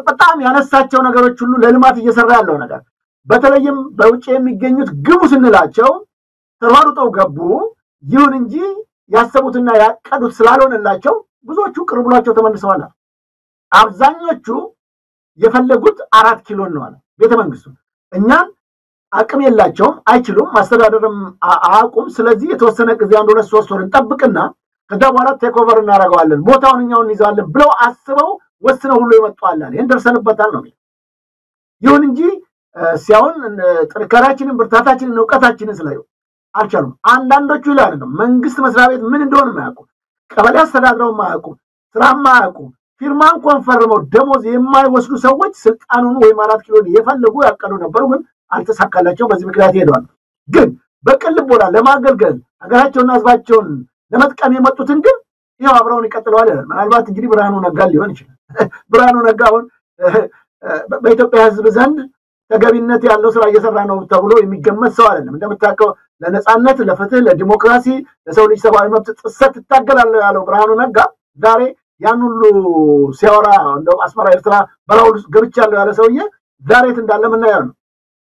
Speaker 3: በጣም ያነሳቸው ነገሮች ሁሉ ለልማት እየሰራ ያለው ነገር በተለይም በውጭ የሚገኙት ግቡ ስንላቸው ተሯሩጠው ገቡ ይሁን እንጂ ያሰቡትና ያቀዱት ስላልሆነላቸው ብዙዎቹ ቅርብሏቸው ተመልሰዋል አብዛኞቹ የፈለጉት 4 ኪሎ ነው አለ ቤተ መንግስቱ እኛን አቅም የላቸውም አይችሉም ማስተዳደርም አቁም ስለዚህ የተወሰነ ጊዜ 1-2-3 ወር እንጠብቅና ከዛ በኋላ ቴክ ኦቨር እናደርጋለን ቦታውን እኛውን ይዛለን ብለው አስበው ወስነው ሁሉ ይመጣዋል እንደርሰንበታል ነው ይሁን እንጂ ሲያውን ጥንካሬያችንን ብርታታችንን ዕውቀታችንን ስላዩ አልቻሉም አንዳንዶቹ ይላሉ መንግስት መስሪያ ቤት ምን እንደሆነ ማያውቁ ቀበሌ አስተዳድረው ማያውቁ ስራም ማያውቁ ፊርማን ኮንፈርመው ደሞዝ የማይወስዱ ሰዎች ስልጣኑን ወይ 4 ኪሎ የፈለጉ ያቀዱ ነበሩ ግን አልተሳካላቸው በዚህ ምክንያት ሄደዋል ግን በቅልብ ቦላ ለማገልገል ሀገራቸውና ህዝባቸውን ለመጥቀም የመጡትን ግን ይሄው አብረውን ይቀጥላሉ ምናልባት እንግዲህ ብርሃኑ ነጋ ሊሆን ይችላል ብርሃኑ ነጋውን በኢትዮጵያ ህዝብ ዘንድ ተገቢነት ያለው ስራ እየሰራ ነው ተብሎ የሚገመት ሰው አይደለም እንደምታውቀው ለነጻነት ለፍትህ ለዲሞክራሲ ለሰው ልጅ ሰብአዊ መብት ጥሰት ይታገላል ያለው ብርሃኑ ነጋ ዛሬ ያን ሁሉ ሲያወራ እንደው አስመራ ኤርትራ በላው ገብቻለሁ ያለ ሰውዬ ዛሬት እንዳለ ምናየው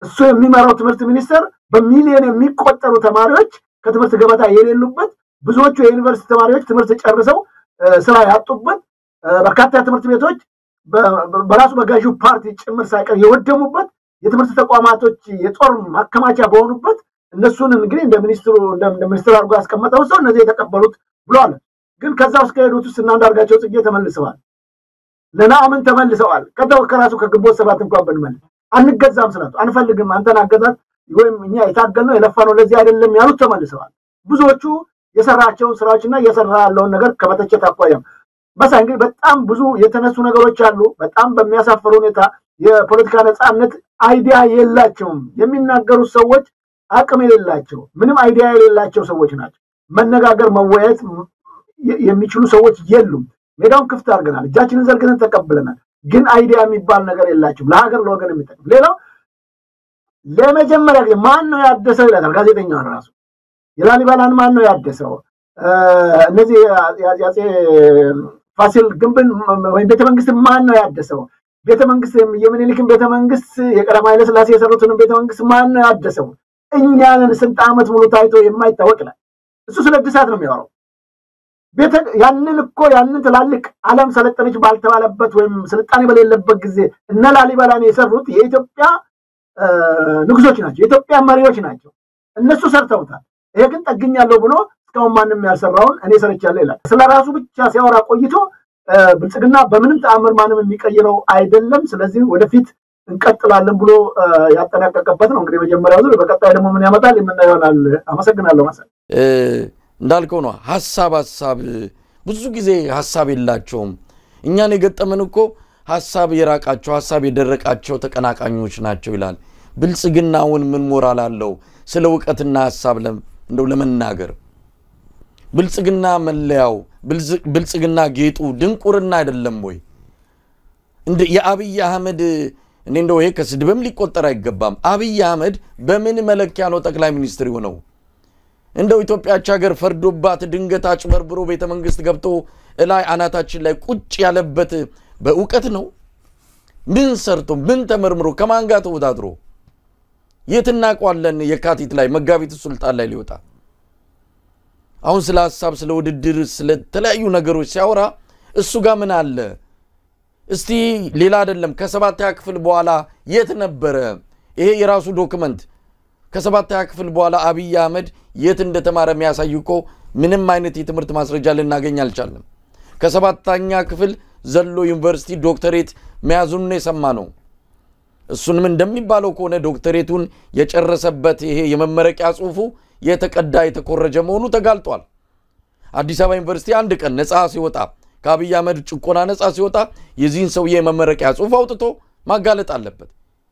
Speaker 3: እሱ የሚመራው ትምህርት ሚኒስተር በሚሊዮን የሚቆጠሩ ተማሪዎች ከትምህርት ገበታ የሌሉበት ብዙዎቹ የዩኒቨርሲቲ ተማሪዎች ትምህርት ጨርሰው ስራ ያጡበት በርካታ ትምህርት ቤቶች በራሱ በጋዢው ፓርቲ ጭምር ሳይቀር የወደሙበት የትምህርት ተቋማቶች የጦር ማከማቻ በሆኑበት እነሱን እንግዲህ እንደ ሚኒስትር አድርጎ ያስቀመጠው ሰው እነዚህ የተቀበሉት ብሏል ግን ከዛው እስከ ሄዱት እናንዳርጋቸው ጽጌ ተመልሰዋል ለናምን ተመልሰዋል ከራሱ ከግንቦት 7 እንኳን ብንመልስ አንገዛም ስላቱ አንፈልግም አንተን አገዛት ወይም እኛ የታገልነው የለፋነው ለዚህ አይደለም ያሉት ተመልሰዋል ብዙዎቹ የሰራቸው ስራዎችና የሰራ ያለውን ነገር ከመተቸት አቋያም በሳይ እንግዲህ በጣም ብዙ የተነሱ ነገሮች አሉ በጣም በሚያሳፍሩ ሁኔታ የፖለቲካ ነጻነት አይዲያ የላቸውም የሚናገሩት ሰዎች አቅም የሌላቸው ምንም አይዲያ የሌላቸው ሰዎች ናቸው መነጋገር መወያየት የሚችሉ ሰዎች የሉም ሜዳውን ክፍት አድርገናል እጃችንን ዘርግተን ተቀብለናል ግን አይዲያ የሚባል ነገር የላቸው ለሀገር ለወገን የሚጠቅም ሌላው ለመጀመሪያ ጊዜ ማን ነው ያደሰው ይላል ጋዜጠኛው ራሱ የላሊበላን ማን ነው ያደሰው እነዚህ ያጼ ፋሲል ግንብን ወይ ቤተ መንግስት ማን ነው ያደሰው ቤተ መንግስት የምኒልክን ቤተ መንግስት የቀዳማዊ ኃይለ ሥላሴ የሰሩትን ቤተ መንግስት ማን ነው ያደሰው እኛን ስንት ዓመት ሙሉ ታይቶ የማይታወቅ ነው እሱ ስለ እድሳት ነው የሚያወራው ያንን ትላልቅ ዓለም ሰለጠነች ባልተባለበት ወይም ስልጣኔ በሌለበት ጊዜ እነ ላሊበላን የሰሩት የኢትዮጵያ ንጉሶች ናቸው የኢትዮጵያ መሪዎች ናቸው እነሱ ሰርተውታል ይሄ ግን ጠግኛለሁ ብሎ እስካሁን ማንንም ያልሰራውን እኔ ሰርቻለሁ ይላል ስለራሱ ብቻ ሲያወራ ቆይቶ ብልጽግና በምንም ተአምር ማንም የሚቀይረው አይደለም ስለዚህ ወደፊት እንቀጥላለን ብሎ ያጠናቀቀበት ነው እንግዲህ መጀመሪያው ዙር በቀጣይ ደግሞ ምን ያመጣል የምናየው ይሆናል አመሰግናለሁ ማሰል
Speaker 2: እንዳልከው ነው ሐሳብ ብዙ ጊዜ ሐሳብ የላቸውም እኛን የገጠመን እኮ ሐሳብ የራቃቸው ሐሳብ የደረቃቸው ተቀናቃኞች ናቸው ይላል ብልጽግናውን ምን ሞራል አለው ስለ ዕውቀትና ሐሳብ እንደው ለመናገር ብልጽግና መለያው ብልጽግና ጌጡ ድንቁርና አይደለም ወይ እንደ የአብይ አህመድ እኔ እንደው ይሄ ከስድብም ሊቆጠር አይገባም አብይ አህመድ በምን መለኪያ ነው ጠቅላይ ሚኒስትር ሆነው እንደው ኢትዮጵያች ሀገር ፈርዶባት ድንገት አጭበርብሮ ቤተ መንግስት ገብቶ ላይ አናታችን ላይ ቁጭ ያለበት በእውቀት ነው ምን ሰርቶ ምን ተመርምሮ ከማን ጋር ተወዳድሮ የትናቋለን የካቲት ላይ መጋቢት ሱልጣን ላይ ሊወጣ አሁን ስለ ሐሳብ ስለ ውድድር ስለ ተለያዩ ነገሮች ሲያወራ እሱ ጋር ምን አለ እስቲ ሌላ አይደለም ከ7ኛ ክፍል በኋላ የት ነበረ ይሄ የራሱ ዶክመንት ከ7ኛ ክፍል በኋላ አብይ አህመድ የት እንደተማረ የሚያሳይኮ ምንም አይነት የትምህርት ማስረጃ ልናገኝ አልቻለም ከ7ኛ ክፍል ዘሎ ዩኒቨርሲቲ ዶክተሬት መያዙን የሰማነው እሱንም እንደሚባለው ከሆነ ዶክተሬቱን የጨረሰበት ይሄ የመመረቂያ ጽሁፉ የተቀዳ የተኮረጀ መሆኑ ተጋልጧል አዲስ አበባ ዩኒቨርሲቲ አንድ ቀን ነፃ ሲወጣ ከአብይ አህመድ ጭቆና ነፃ ሲወጣ የዚህን ሰውዬ የመመረቂያ ጽሁፍ አውጥቶ ማጋለጥ አለበት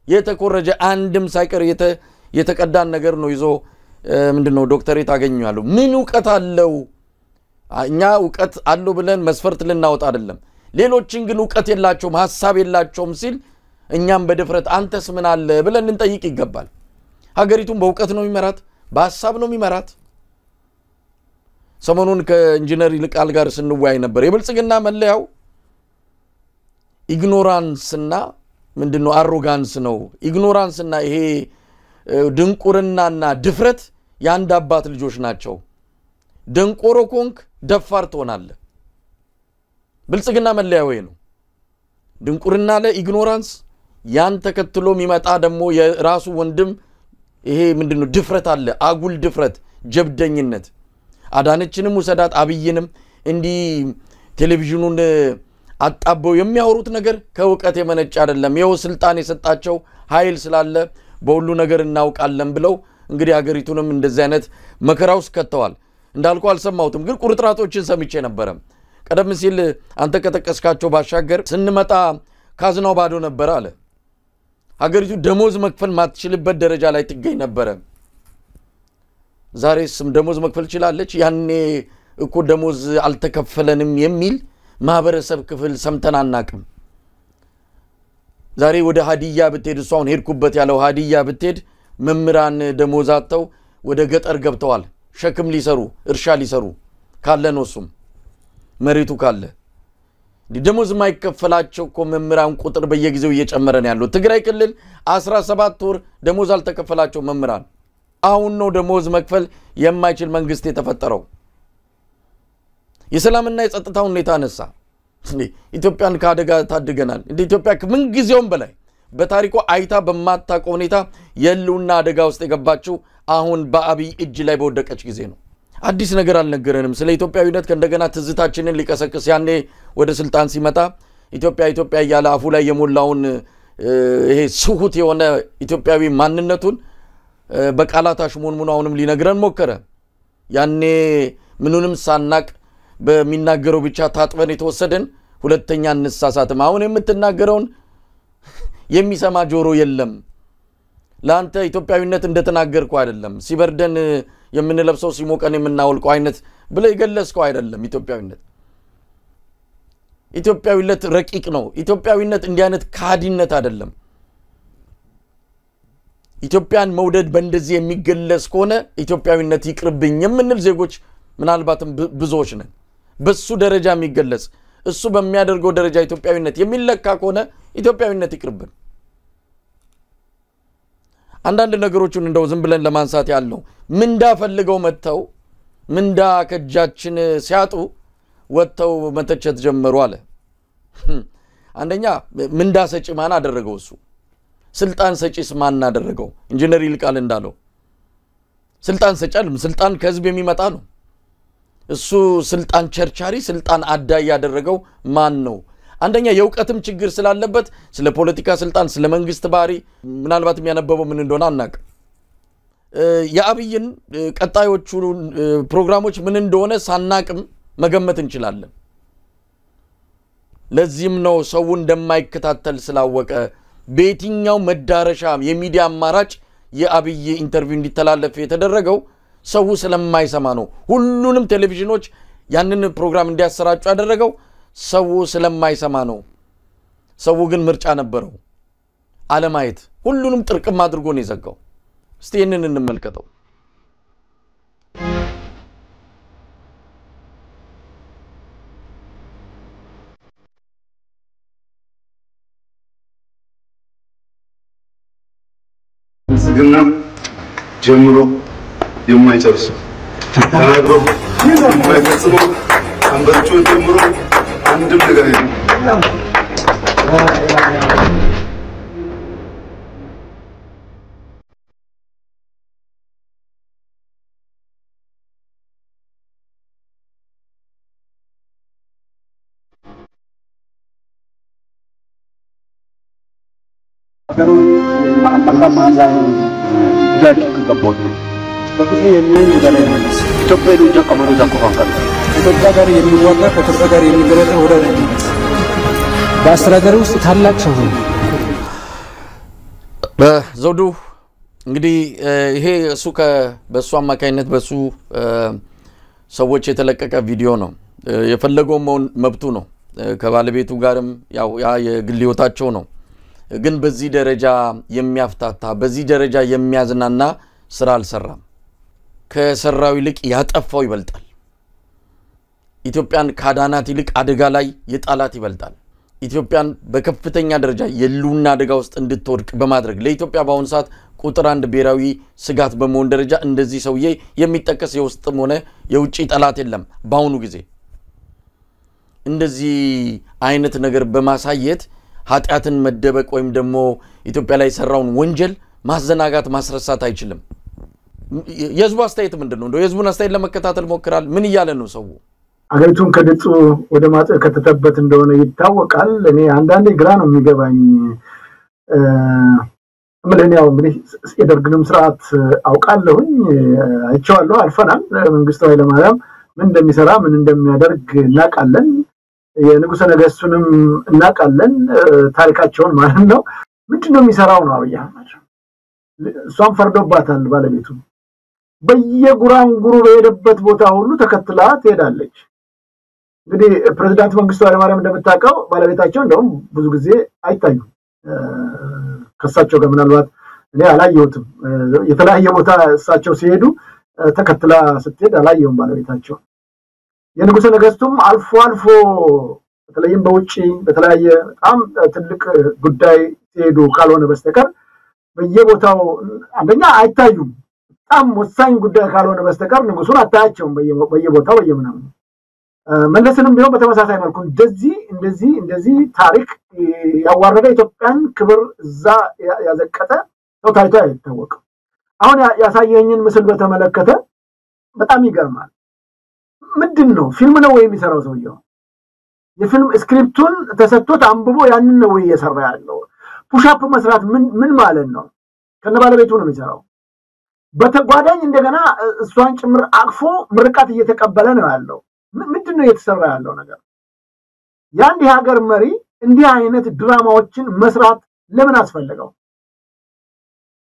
Speaker 2: የተኮረጀ አንድም ሳይቀር የተቀዳን ነገር ነው ይዞ ምንድነው ዶክተሬት አገኘዋለሁ ምን ዕውቀት አለው እኛ ዕውቀት አለው ብለን መስፈርት ልናወጣ አይደለም ሌሎችን ግን ዕውቀት የላቸውም ሐሳብ የላቸውም ሲል እኛም በድፍረት አንተስ ምን አለ ብለን እንጠይቅ ይገባል ሀገሪቱን በዕውቀት ነው የሚመራት በሐሳብ ነው የሚመራት ሰሞኑን ከኢንጂነር ይልቃል ጋር ስንወያይ ነበር የብልጽግና መለያው ኢግኖራንስና ምንድነው አሮጋንስ ነው ኢግኖራንስና ይሄ ድንቁርናና ድፍረት ያንድ አባት ልጆች ናቸው ደንቆሮ ኮንክ ደፋር ትሆናለህ ብልጽግና መለያው ነው ድንቁርና ለኢግኖራንስ ያን ተከትሎ የሚመጣ ደግሞ የራሱ ወንድም ይሄ ምንድነው ድፍረት አለ አጉል ድፍረት ጀብደኝነት አዳነችንም ወሰዳት አብይንም እንዲ ቴሌቪዥኑን አጣበው የሚያወሩት ነገር ከውቀት የመነጭ አይደለም ይው ስልጣን የሰጣቸው ኃይል ስላለ በሁሉ ነገር እናውቃለን ብለው እንግዲህ ሀገሪቱንም እንደዚህ አይነት መከራውስ ከተዋል እንዳልኩ አልሰማውትም ግን ቁርጥራጦችን ሰምቼ ነበር ቀደም ሲል አንተ ከተቀስካቸው ባሻገር ስንመጣ ካዝናው ባዶ ነበር አለ ሀገሪቱ ደሞዝ መክፈል ማትችልበት ደረጃ ላይ ትገኝ ነበር ዛሬስ ደሞዝ መክፈል ይችላልች ያኔ እኮ ደሞዝ አልተከፈለንም የሚል ማህበረሰብ ክፍል ሰምተን አናቅም ዛሬ ወደ ሀዲያ ብትሄድ እሷን ሄድኩበት ያለው ሀዲያ ብትሄድ መምራን ደሞዛተው ወደ ገጠር ገብተዋል ሸክም ሊሰሩ እርሻ ሊሰሩ ካለ ነውሱም መሬቱ ካለ ደሞዝ ማይከፈላቸው እኮ መምራን ቁጥር በየጊዜው እየጨመረ ነው ያለው ትግራይ ክልል 17 ወር ደሞዝ አልተከፈላቸው መምራን አሁን ነው ደሞዝ መክፈል የማይችል መንግስት የተፈጠረው የሰላምና የጸጥታ ሁኔታ ነሳ ኢትዮጵያን ካደጋ ታድገናል እንደ ኢትዮጵያ ምን ጊዜውም በላይ በታሪኩ አይታ በማታውቀው ሁኔታ የሉና አደጋ ውስጥ የገባችው አሁን በአብይ እጅ ላይ በወደቀች ጊዜ ነው አዲስ ነገር አልነገረንም ስለ ኢትዮጵያዊነት ከእንደገና ትዝታችንን ሊቀሰቅስ ያኔ ወደ ስልጣን ሲመጣ ኢትዮጵያ ያለ አፉ ላይ የሞላውን ይሄ ስሁት የሆነ ኢትዮጵያዊ ማንነቱን በቃላት አሽሞንሙን አሁንም ሊነግረን ሞከረ ያኔ ምንንም ሳናቅ በሚናገረው ብቻ ታጥበን የተወሰደን ሁለተኛ እንሳሳትም አሁን የምትናገረውን የሚሰማ ጆሮ የለም ላንተ ኢትዮጵያዊነት እንደተናገርኩ አይደለም ሲበርደን የምንለብሰው ሲሞቀን የምናወልቀው አይነት ብለ ይገለጽከው አይደለም ኢትዮጵያዊነት ረቂቅ ነው ኢትዮጵያዊነት እንዲህ አይነት ካዲነት አይደለም ኢትዮጵያን መውደድ በእንደዚህ የሚገለጽ ከሆነ ኢትዮጵያዊነት ይቅርብኝ የምንል ዜጎች ምናልባትም ብዙዎች ነን በሱ ደረጃ የሚገለጽ እሱ በሚያደርገው ደረጃ ኢትዮጵያዊነት የሚለካ ከሆነ ኢትዮጵያዊነት ይቅርብን አንዳንድ ነገሮችን እንደው ዝም ብለን ለማንሳት ያለው ምንዳ ፈልገው መተው ምንዳ ከጃችን ሲያጡ ወተው መተቸት ጀመሩ አለ አንደኛ ምንዳ ሰጪ ማን አደረገው እሱ ስልጣን ሰጪስ ማን አደረገው ኢንጂነር ይልቃል እንዳለው ስልጣን ሰጫልም ስልጣን ከህዝብ የሚመጣ ነው እሱ ስልጣን ቸርቻሪ ስልጣን አዳይ ያደረገው ማን ነው አንደኛ የውቀትም ችግር ስላለበት ስለ ፖለቲካ ስልጣን ስለ መንግስት ባሪ ምናልባት የሚያነበበው ምን እንደሆነ አናቅ የአብይን ቀጣዮቹ ፕሮግራሞች ምን እንደሆነ ሳናቅም መገመት እንችላለን ለዚህም ነው ሰው እንደማይከታተል ስላወቀ በየትኛው መዳረሻ የሚዲያ አማራጭ የአብይ ኢንተርቪው እንዲተላለፍ የተደረገው ሰው ስለማይሰማ ነው ሁሉንም ቴሌቪዥኖች ያንን ፕሮግራም እንዲያሰራጩ ያደረገው ሰው ስለማይሰማ ነው ሰው ግን ምርጫ ነበረው አለማየት ሁሉንም ጥርቅም አድርጎ ነው የዘጋው እስቲ ይሄንን እንመልከተው
Speaker 4: ዝግና ጀምሮ የማይጨርሱ ተናግሮ የማይፈጽሙ አንበቾ ጀምሮ አንድም ነገር የለም
Speaker 2: ዘውዱ እንግዲህ ይሄ እሱ በሱ አማካይነት በሱ ሰዎች የተለቀቀ ቪዲዮ ነው የፈለገው መብቱ ነው ከባለቤቱ ጋርም ያው ያ የግል ህይወታቸው ነው ግን በዚህ ደረጃ የሚያፍታታ በዚህ ደረጃ የሚያዝናና ስራ አልሰራም ከሰራው ይልቅ ያጠፋው ይበልጣል ኢትዮጵያን ካዳናት ይልቅ አደጋ ላይ የጣላት ይበልጣል ኢትዮጵያን በከፍተኛ ደረጃ የሉና አደጋ ውስጥ እንድትወድቅ በማድረግ ለኢትዮጵያ ባሁን ሰዓት ቁጥር 1 ብሔራዊ ስጋት በመሆን ደረጃ እንደዚህ ሰውዬ የሚጠቀስ የውስጥም ሆነ የውጪ ጠላት የለም ባሁኑ ጊዜ እንደዚህ አይነት ነገር በማሳየት ኃጢያትን መደበቅ ወይም ደግሞ ኢትዮጵያ ላይ ሰራውን ወንጀል ማዘናጋት ማስረሳት አይችልም የህዝቡ አስተያየት ምንድነው እንደው የህዝቡን አስተያየት ለመከታተል ሞክራል ምን ይያለ ነው ሰው
Speaker 3: አገሪቱን ከድጡ ወደ ማጽር ከተተበት እንደሆነ ይታወቃል እኔ አንዳንዴ ግራ ነው የሚገባኝ ምንድነው እንግዲህ የደርግንም ስርዓት አውቃለሁኝ አይቻለሁ አልፈናል መንግስቱ ኃይለማርያም ምን እንደሚሰራ ምን እንደሚያደርግ እናቃለን የንጉሠ ነገሥቱንም እናቃለን ታሪካቸውን ማለት ነው ምንድነው የሚሰራው ነው አብይ አህመድ እሷን ፈርዶባታል ባለቤቱ በየጉራንጉሩ በሄደበት ቦታ ሁሉ ተከትላ ትሄዳለች እንግዲህ ፕሬዝዳንት መንግስቱ ኃይለማርያም እንደምታውቀው ባለቤታቸው እንደውም ብዙ ጊዜ አይታዩም ከሳቸው ጋር ምናልባት እኔ አላየሁትም የተለያየ ቦታ እሳቸው ሲሄዱ ተከትላ ስትሄድ አላየሁም ባለቤታቸው የንጉሠ ነገሥቱም አልፎ አልፎ በተለይም በውጪ በተለያየ በጣም ትልቅ ጉዳይ ሲሄዱ ካልሆነ በስተቀር በየቦታው አንደኛ አይታዩም በጣም ወሳኝ ጉዳይ ካልሆነ በስተቀር ንጉሱን አታያቸውም በየቦታው በየምናም መለስንም ቢሆን በተመሳሳይ መልኩ እንደዚህ ታሪክ ያዋረደ ኢትዮጵያን ክብር እዛ ያዘቀጠ ነው ታሪቷ አይታወቅም አሁን ያሳየኝን ምስል በተመለከተ በጣም ይገርማል ምንድነው ፊልም ነው ወይ የሚሰራው ሰውየው የፊልም ስክሪፕቱን ተሰጥቶት አንብቦ ያንን ነው ወይ እየሰራ ያለው ፑሽ-አፕ መስራት ምን ማለት ነው ከነባለቤቱ ነው የሚሰራው በተጓዳኝ እንደገና እሷን ጭምር አቅፎ ምርቃት እየተቀበለ ነው ያለው ምንድነው እየተሰራ ያለው ነገር ያንዲ ሀገር መሪ እንዲህ አይነት ድራማዎችን መስራት ለምን አስፈልገው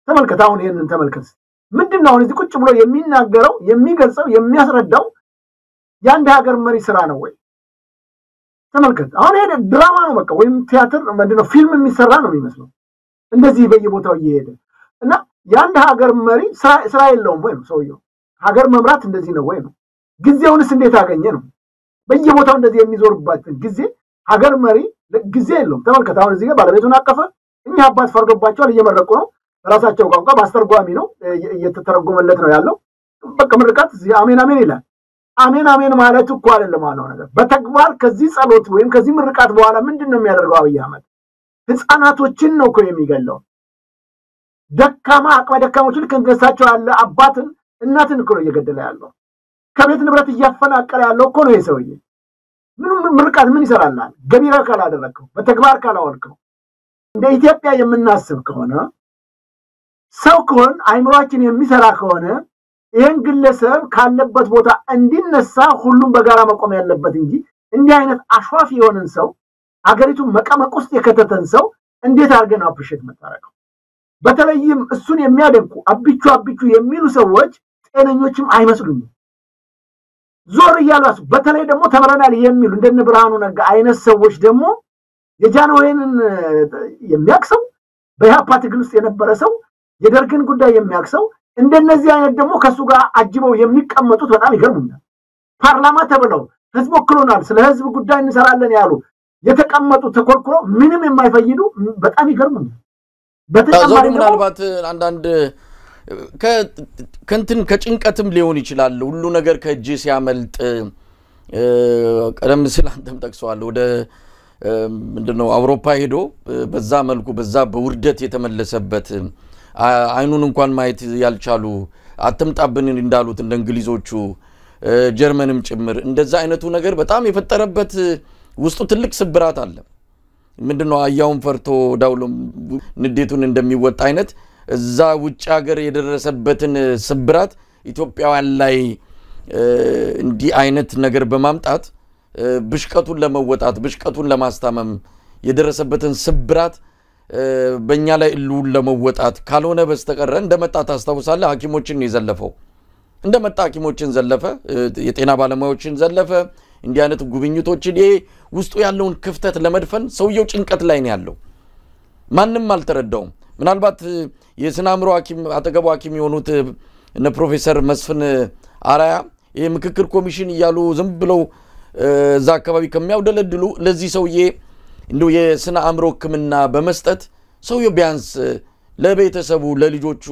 Speaker 3: ተመልከታው ይሄንን ተመልከት ምንድነው እዚህ ቁጭ ብሎ የሚናገረው የሚገልጸው የሚያስረዳው ያንዲ ሀገር መሪ ስራ ነው ወይ ተመልከት አሁን ይሄ ድራማ ነው በቃ ወይም ቲያትር ምንድነው ፊልም የሚሰራ ነው የሚመስለው እንደዚህ በየቦታው እየሄደ እና ያንዲ ሀገር መሪ ስራ የለውም ወይ ነው ሰውየው ሀገር መምራት እንደዚህ ነው ወይ ነው ጊዜውንስ እንዴት አገኘ ነው በየቦታው እንደዚህ የሚዞርባት ጊዜ ሀገር መሪ ጊዜ የለውም ተመልከት አሁን እዚህ ጋር ባለቤቱን አቀፈ እኛ አባት ፈርዶባቸዋል እየመረቁ ነው ራሳቸው ቋንቋ ማስተርጓሚ ነው እየተተረጎመለት ነው ያለው በቃ ምርቃት አሜን አሜን ይላል አሜን ማለት እኮ አይደለም ማለት ነገር በተግባር ከዚህ ጸሎት ወይም ከዚህ ምርቃት በኋላ ምንድነው የሚያደርገው አብይ አህመድ ህፃናቶችን ነው እኮ የሚገለው ደካማ አቅመ ደካሞችን ከንገሳቸው ያለ አባትን እናትን እኮ ነው እየገደለ ያለው ከቤት ንብረት እያፈናቀለ ያለው እኮ ነው የሰውዬ ምርቃት ምን ይሰራልናል ገቢራ ካላደረከው በተግባር ካላወልከው እንደ ኢትዮጵያ የምናስብ ከሆነ ሰው ከሆነ አይምሮአችን የሚሰራ ከሆነ ይሄን ግለሰብ ካለበት ቦታ እንዲነሳ ሁሉም በጋራ መቆም ያለበት እንጂ እንዲህ አይነት አሽዋፊ የሆነን ሰው አገሪቱ መቀመቅ ውስጥ የከተተን ሰው እንዴት አርገን አፕሪሼት መታረቀው በተለይም እሱን የሚያደንቁ አብቹ የሚሉ ሰዎች ጤነኞችም አይመስሉም ዞር ይያላስ በተለይ ደግሞ ተመረናል የሚሉ እንደነ ብርሃኑ ነጋ አይነት ሰዎች ደግሞ የጃንሆይን የሚያክሰው በኢህአፓ ትግል ውስጥ የነበረ ሰው የደርግን ጉዳይ የሚያክሰው እንደነዚህ አይነት ደግሞ ከሱ ጋር አጅበው የሚቀመጡት በጣም ይገርሙኛል። ፓርላማ ተብለው ህዝብ ወክሎናል ስለ ህዝብ ጉዳይ እንሰራለን ያሉ የተቀመጡ ተኮርኩሮ ምንም የማይፈይዱ በጣም ይገርሙኛል።
Speaker 2: በተጨማሪ ምናልባት አንዳንድ ከንትን ከጭንቀትም ሊሆን ይችላል ሁሉ ነገር ከእጅ ሲያመልጥ ቀደም ሲል አንተም ጠቅሰዋል ወደ ምንድነው አውሮፓ ሄዶ በዛ መልኩ በዛ በውርደት የተመለሰበት አይኑን እንኳን ማየት ያልቻሉ አትምጣብን እንዳሉት እንደ እንግሊዞቹ ጀርመንም ጭምር እንደዛ አይነቱ ነገር በጣም የፈጠረበት ውስጡ ትልቅ ስብራት አለ። ምንድነው አያውን ፈርቶ ዳውሎም ንዴቱን እንደሚወጣ አይነት እዛ ውጭ ሀገር የደረሰበትን ስብራት ኢትዮጵያውያን ላይ እንዲህ አይነት ነገር በማምጣት ብሽቀቱን ለመወጣት ብሽቀቱን ለማስታመም የደረሰበትን ስብራት በእኛ ላይ እሉን ለመወጣት ካልሆነ በስተቀር እንደመጣ ታስታውሳለህ ሐኪሞችን ይዘለፈው እንደመጣ ሐኪሞችን ዘለፈ የጤና ባለሙያዎችን ዘለፈ እንዲህ አይነት ጉብኝቶችን ውስጡ ያለውን ክፍተት ለመድፈን ሰውየው ጭንቀት ላይ ነው ያለው ማንንም አልተረዳውም። ምናልባት የስናምሮ ሐኪም አጠገቡ ሐኪም የሆኑት እነ ፕሮፌሰር መስፍን አራያ የምክክር ኮሚሽን ይያሉ ዝም ብለው እዛ አካባቢ ከሚያውደለድሉ ለዚህ ሰውዬ እንደው የስነ አእምሮ ህክምና በመስጠት ሰውየው ቢያንስ ለቤተሰቡ ለልጆቹ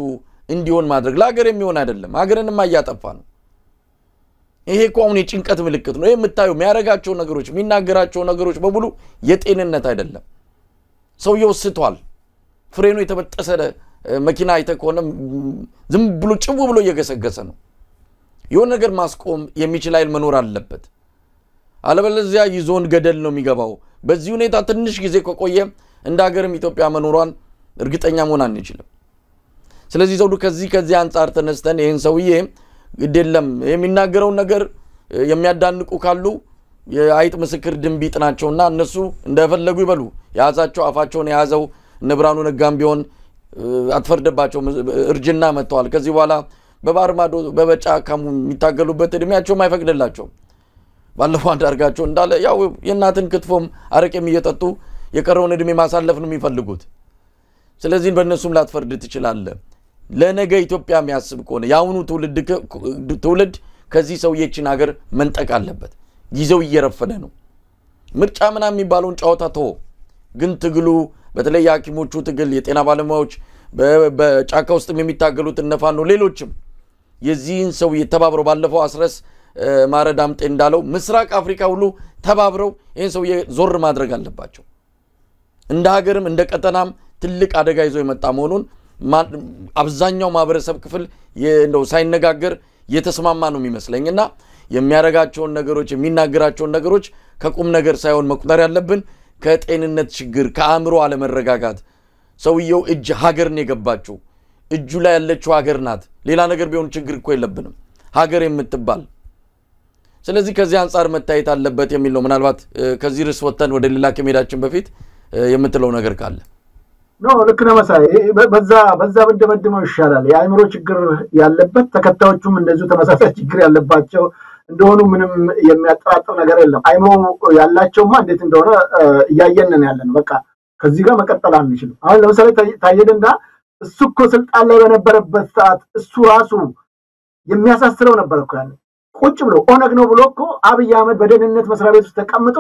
Speaker 2: እንዲሆን ማድረግ ለሀገር የሚሆን አይደለም ሀገርንም ያያጠፋ ነው። ይሄ ቆውን የጭንቀት ምልክት ነው። የምታዩ የሚያረጋቸው ነገሮች የሚናገራቸው ነገሮች በሙሉ የጤንነት አይደለም። ሰውየው ስቷል። ፍሬኑ የተበጠሰ መኪና አይተኮነ ዝም ብሎ ጭው ብሎ እየገሰገሰ ነው። የሆነ ነገር ማስቆም የሚችል ኃይል መኖር አለበት። አለበለዚያ ይዞን ገደል ነው የሚገባው። በዚህ ሁኔታ ትንሽ ጊዜ ከቆየ እንደ ሀገርም ኢትዮጵያ መኖሯን እርግጠኛ መሆን አንችልም። ስለዚህ ዘውዱ ከዚህ አንፃር ተነስተን ይሄን ሰውዬ ግዴለም የሚናገረው ነገር የሚያዳንቁ ካሉ የአይጥ ምስክር ድንቢጥ ናቸውና እነሱ እንደፈለጉ ይበሉ። ያዛቸው አፋቸውን ያዘው ነብራኑ ነጋም ቢሆን አትፈርደባቸው እርጅና መጥተዋል። ከዚህ በኋላ በባርማዶ በበጫ ካሙ የሚታገሉበት እድሜያቸው ማይፈቅድላቸው ባለፈው አንዳርጋቸው እንዳለ ያው የናትን ክትፎም አረቄም እየጠጡ የቀረውን እድሜ ማሳለፍ ነው የሚፈልጉት። ስለዚህ በእነሱም ላትፈርድ ትችላለህ። ለነገ ኢትዮጵያ የሚያስብ ከሆነ ያውኑ ትውልድ ከዚህ ሰውዬችን ሀገር መንጠቅ አለበት። ጊዜው እየረፈደ ነው። ምርጫ ምናምን የሚባለውን ጫወታ ተው። ግን ትግሉ በተለይ የሐኪሞቹ ትግል የጤና ባለሙያዎች በጫካ ውስጥ የሚታገሉት እነፋን ነው ሌሎችም የዚህን ሰው የተባብረው ባለፈው አስረስ ማረዳምጤ እንዳለው ምስራቅ አፍሪካ ሁሉ ተባብረው ይሄን ሰው ዞር ማድረግ አለባቸው። እንደ ሀገርም እንደ ቀጠናም ትልቅ አደጋ ይዞ የመጣ መሆኑን አብዛኛው ማህበረሰብ ክፍል እንደው ሳይነጋገር የተስማማ ነው የሚመስለኝና የሚያረጋቸውን ነገሮች የሚናገራቸውን ነገሮች ከቁም ነገር ሳይሆን መቁጠር ያለብን ከጤንነት ችግር ከአእምሮ አለመረጋጋት ሰውየው እጅ ሀገር ነው የገባቸው እጁ ላይ ያለችው ሀገር ናት። ሌላ ነገር ቢሆን ችግር እኮ የለብንም ሀገር የምትባል። ስለዚህ ከዚህ አንፃር መታየት አለበት የሚል ነው። ምናልባት ከዚህ ርዕስ ወጥተን ወደ ሌላ ከመሄዳችን በፊት የምትለው ነገር ካለ
Speaker 3: ነው ልክ ነው መሳይ በዛ በደመደመው ይሻላል። የአእምሮ ችግር ያለበት ተከታዮቹም እንደዚሁ ተመሳሳይ ችግር ያለባቸው እንደሆኑ ምንም የሚያጠራጥር ነገር የለም። አእምሮ ያላቸውማ እንዴት እንደሆነ እያየንን ያለን በቃ ከዚህ ጋር መቀጠል አንችልም። አሁን ለምሳሌ ታየደንዳ እሱ እኮ ስልጣን ላይ በነበረበት ሰዓት እሱ ራሱ የሚያሳስረው ነበር እኮ ያለው ቁጭ ብሎ ኦነግ ነው ብሎ እኮ አብይ አህመድ በደህንነት መስሪያ ቤት ውስጥ ተቀምጦ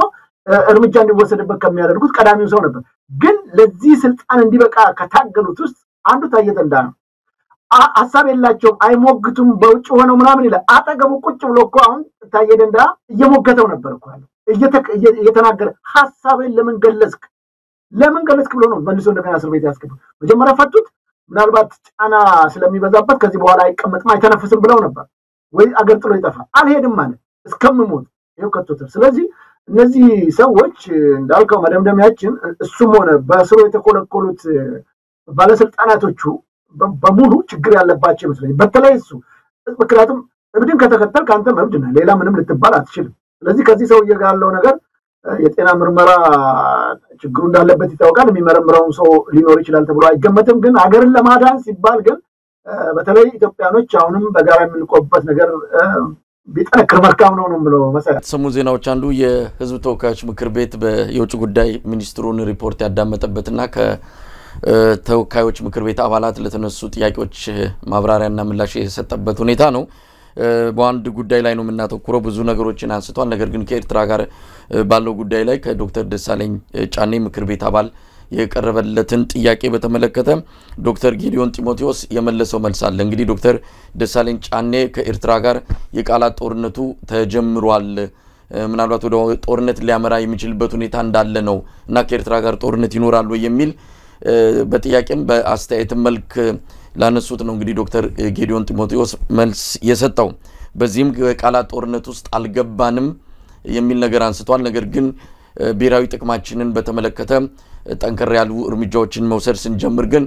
Speaker 3: እርምጃ እንዲወሰድበት ከሚያደርጉት ቀዳሚው ሰው ነበር። ግን ለዚህ ስልጣን እንዲበቃ ከታገሉት ውስጥ አንዱ ታየደንዳ ነው። ሐሳብ የላቸውም አይሞግቱም በውጭ ሆነው ምናምን ይላል። አጠገቡ ቁጭ ብሎ እኮ አሁን ታየደንዳ እየሞገተው ነበር እኮ ያለው እየተናገረ ሐሳብን ለምን ገለጽክ ብሎ ነው መልሶ እንደገና እስር ቤት ያስገባው። መጀመሪያ ፈቱት። ምናልባት ጫና ስለሚበዛበት ከዚህ በኋላ አይቀመጥም አይተነፍስም ብለው ነበር ወይ አገር ጥሎ ይጠፋል። አልሄድም ማለት እስከምሞት ይሄው ከቶታል። ስለዚህ እነዚህ ሰዎች እንዳልከው መደምደሚያችን እሱም ሆነ በስሩ የተኮለኮሉት ባለስልጣናቶቹ በሙሉ ችግር ያለባቸው ይመስለኝ። በተለይ እሱ ምክንያቱም እብድን ከተከተል ካንተ እብድ ነህ ሌላ ምንም ልትባል አትችልም። ስለዚህ ከዚህ ሰው ያለው ነገር የጤና ምርመራ ችግሩ እንዳለበት ይታወቃል። የሚመረምረው ሰው ሊኖር ይችላል ተብሎ አይገመትም። ግን ሀገርን ለማዳን ሲባል ግን በተለይ ኢትዮጵያኖች አሁንም በጋራ የምንቆምበት ነገር ቢጠነክር መልካም ነው ነው ብለው መሰረት
Speaker 2: ሰሙ ዜናዎች አንዱ የህዝብ ተወካዮች ምክር ቤት የውጭ ጉዳይ ሚኒስትሩን ሪፖርት ያዳመጠበትና ተወካዮች ምክር ቤት አባላት ለተነሱ ጥያቄዎች ማብራሪያና ምላሽ የሰጠበት ሁኔታ ነው። በአንድ ጉዳይ ላይ ነው የምናተኩረው። ብዙ ነገሮችን አንስቷል። ነገር ግን ከኤርትራ ጋር ባለው ጉዳይ ላይ ከዶክተር ደሳለኝ ጫኔ ምክር ቤት አባል የቀረበለትን ጥያቄ በተመለከተ ዶክተር ጌዲዮን ጢሞቴዎስ የመለሰው መልስ አለ። እንግዲህ ዶክተር ደሳለኝ ጫኔ ከኤርትራ ጋር የቃላት ጦርነቱ ተጀምሯል፣ ምናልባት ወደ ጦርነት ሊያመራ የሚችልበት ሁኔታ እንዳለ ነው እና ከኤርትራ ጋር ጦርነት ይኖራል ወይ የሚል በጥያቄም በአስተያየት መልክ ላነሱት ነው እንግዲህ ዶክተር ጌዲዮን ጢሞቴዎስ መልስ የሰጠው። በዚህም ቃላት ጦርነት ውስጥ አልገባንም የሚል ነገር አንስቷል። ነገር ግን ብሔራዊ ጥቅማችንን በተመለከተ ጠንከር ያሉ እርምጃዎችን መውሰድ ስንጀምር ግን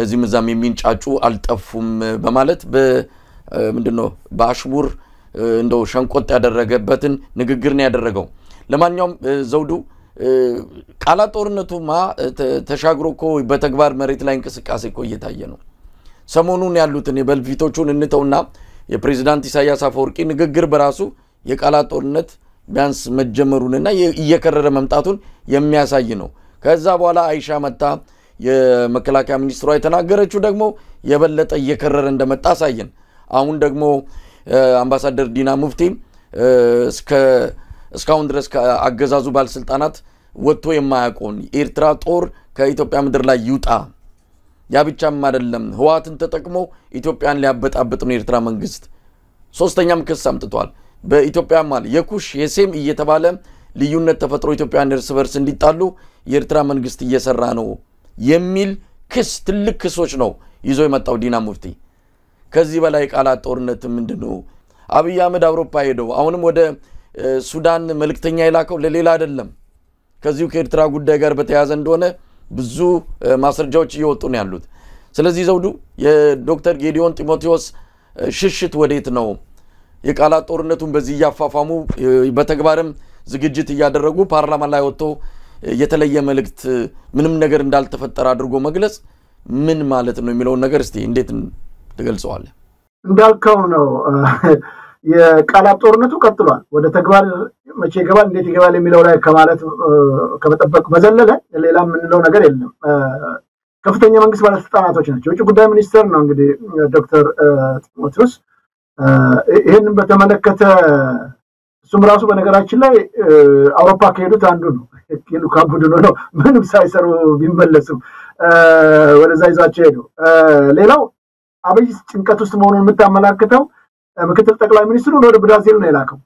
Speaker 2: እዚህም እዛም የሚንጫጩ አልጠፉም በማለት ምንድነው በአሽሙር እንደው ሸንቆጥ ያደረገበትን ንግግር ነው ያደረገው። ለማንኛውም ዘውዱ ቃላት ጦርነቱማ ተሻግሮኮ በተግባር መሬት ላይ እንቅስቃሴ እኮ እየታየ ነው። ሰሞኑን ያሉትን የበልፊቶቹን እንተውና የፕሬዝዳንት ኢሳያስ አፈወርቂ ንግግር በራሱ የቃላት ጦርነት ቢያንስ መጀመሩንና እየከረረ መምጣቱን የሚያሳይ ነው። ከዛ በኋላ አይሻ መጣ የመከላከያ ሚኒስትሯ የተናገረችው ደግሞ የበለጠ እየከረረ እንደመጣ አሳየን። አሁን ደግሞ አምባሳደር ዲና ሙፍቲ እስካሁን ድረስ ከአገዛዙ ባለስልጣናት ወጥቶ የማያውቁን ኤርትራ ጦር ከኢትዮጵያ ምድር ላይ ይውጣ፣ ያ ብቻም አይደለም ህዋትን ተጠቅሞ ኢትዮጵያን ሊያበጣብጥ ነው ኤርትራ መንግስት፣ ሶስተኛም ክስ አምጥቷል። በኢትዮጵያ ማለት የኩሽ የሴም እየተባለ ልዩነት ተፈጥሮ ኢትዮጵያን እርስ በርስ እንዲጣሉ የኤርትራ መንግስት እየሰራ ነው የሚል ክስ ትልቅ ክሶች ነው ይዞ የመጣው ዲና ሙፍቲ። ከዚህ በላይ ቃላት ጦርነት ምንድነው? አብይ አህመድ አውሮፓ ሄደው አሁንም ወደ ሱዳን መልእክተኛ ይላከው ለሌላ አይደለም፣ ከዚሁ ከኤርትራ ጉዳይ ጋር በተያያዘ እንደሆነ ብዙ ማስረጃዎች እየወጡ ነው ያሉት። ስለዚህ ዘውዱ የዶክተር ጌዲዮን ጢሞቴዎስ ሽሽት ወዴት ነው? የቃላት ጦርነቱን በዚህ ያፋፋሙ በተግባርም ዝግጅት እያደረጉ ፓርላማ ላይ ወጥቶ የተለየ መልእክት ምንም ነገር እንዳልተፈጠረ አድርጎ መግለጽ ምን ማለት ነው የሚለው ነገር እስቲ እንዴት ትገልጸዋለህ?
Speaker 3: እንዳልከው ነው የቃላት ጦርነቱ ቀጥሏል። ወደ ተግባር መቼ ይገባል እንዴት ይገባል የሚለው ላይ ከማለት ከመጠበቅ በዘለለ ሌላ ምንለው ነገር የለም። ከፍተኛ መንግስት ባለስልጣናቶች ናቸው። የውጭ ጉዳይ ሚኒስትር ነው እንግዲህ ዶክተር ጢሞቴዎስ ይሄንን በተመለከተ እሱም ራሱ በነገራችን ላይ አውሮፓ ከሄዱት አንዱ ነው። የልኡካን ቡድኑ ነው ምንም ሳይሰሩ ቢመለሱም ወደዛ ይዟቸው ሄዱ። ሌላው አብይ ጭንቀት ውስጥ መሆኑን የምታመላክተው ምክትል ጠቅላይ ሚኒስትሩን ወደ ብራዚል ነው የላከው።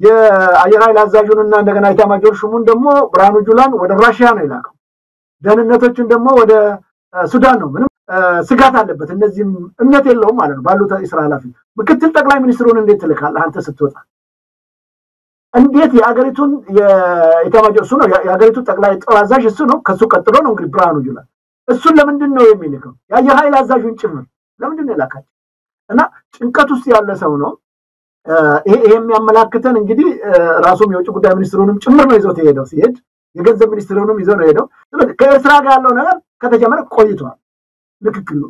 Speaker 3: የአየር ኃይል አዛዡንና እንደገና ኢታማጆር ሹሙን ደግሞ ብርሃኑ ጁላን ወደ ራሽያ ነው የላከው። ደህንነቶችን ደግሞ ወደ ሱዳን ነው። ምንም ስጋት አለበት። እነዚህም እምነት የለውም ማለት ነው ባሉት የሥራ ኃላፊ። ምክትል ጠቅላይ ሚኒስትሩን እንዴት ትልካለህ አንተ ስትወጣ? እንዴት የአገሪቱን የኢታማጆር እሱ ነው የአገሪቱ ጠቅላይ ጦር አዛዥ እሱ ነው። ከሱ ቀጥሎ ነው እንግዲህ ብርሃኑ ጁላ። እሱን ለምንድን ነው የሚልከው? የአየር ኃይል አዛዡን ጭምር ለምንድን ነው የላካቸው? እና ጭንቀት ውስጥ ያለ ሰው ነው። ይሄ የሚያመላክተን እንግዲህ ራሱም የውጭ ጉዳይ ሚኒስትሩንም ጭምር ነው ይዞት የሄደው። ሲሄድ የገንዘብ ሚኒስትሩንም ይዞ ነው የሄደው። ስለዚህ ከኤርትራ ጋር ያለው ነገር ከተጀመረ ቆይቷል።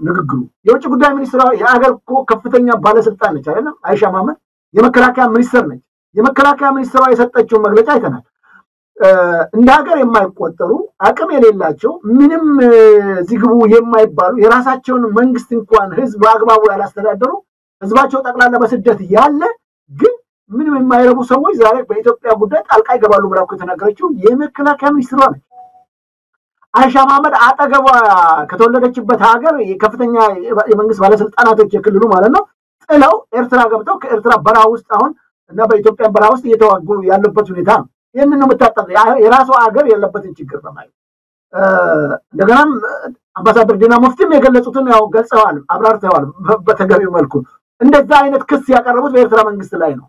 Speaker 3: ንግግሩ የውጭ ጉዳይ ሚኒስትሯ የአገር ከፍተኛ ባለስልጣን ነች አይደለም? አይሻ መሐመድ የመከላከያ ሚኒስትር ነች። የመከላከያ ሚኒስትሯ የሰጠችውን መግለጫ አይተናል። እንደ ሀገር የማይቆጠሩ አቅም የሌላቸው ምንም ዝግቡ የማይባሉ የራሳቸውን መንግስት እንኳን ህዝብ በአግባቡ ያላስተዳደሩ ህዝባቸው ጠቅላላ በስደት ያለ ግን ምንም የማይረቡ ሰዎች ዛሬ በኢትዮጵያ ጉዳይ ጣልቃ ይገባሉ ብላ እኮ የተናገረችው የመከላከያ ሚኒስትሯ ነች። አይሻ መሐመድ አጠገቧ ከተወለደችበት ሀገር የከፍተኛ የመንግስት ባለስልጣናቶች የክልሉ ማለት ነው ጥለው ኤርትራ ገብተው ከኤርትራ በረሃ ውስጥ አሁን እና በኢትዮጵያ በረሃ ውስጥ እየተዋጉ ያለበት ሁኔታ ነው። ይሄንን ነው የምታጠቀ የራሱ ሀገር ያለበትን ችግር በማየት እንደገናም አምባሳደር ዲና ሙፍቲም የገለጹትን ያው ገልጸዋል፣ አብራርተዋል በተገቢው መልኩ። እንደዛ አይነት ክስ ያቀረቡት በኤርትራ መንግስት ላይ ነው።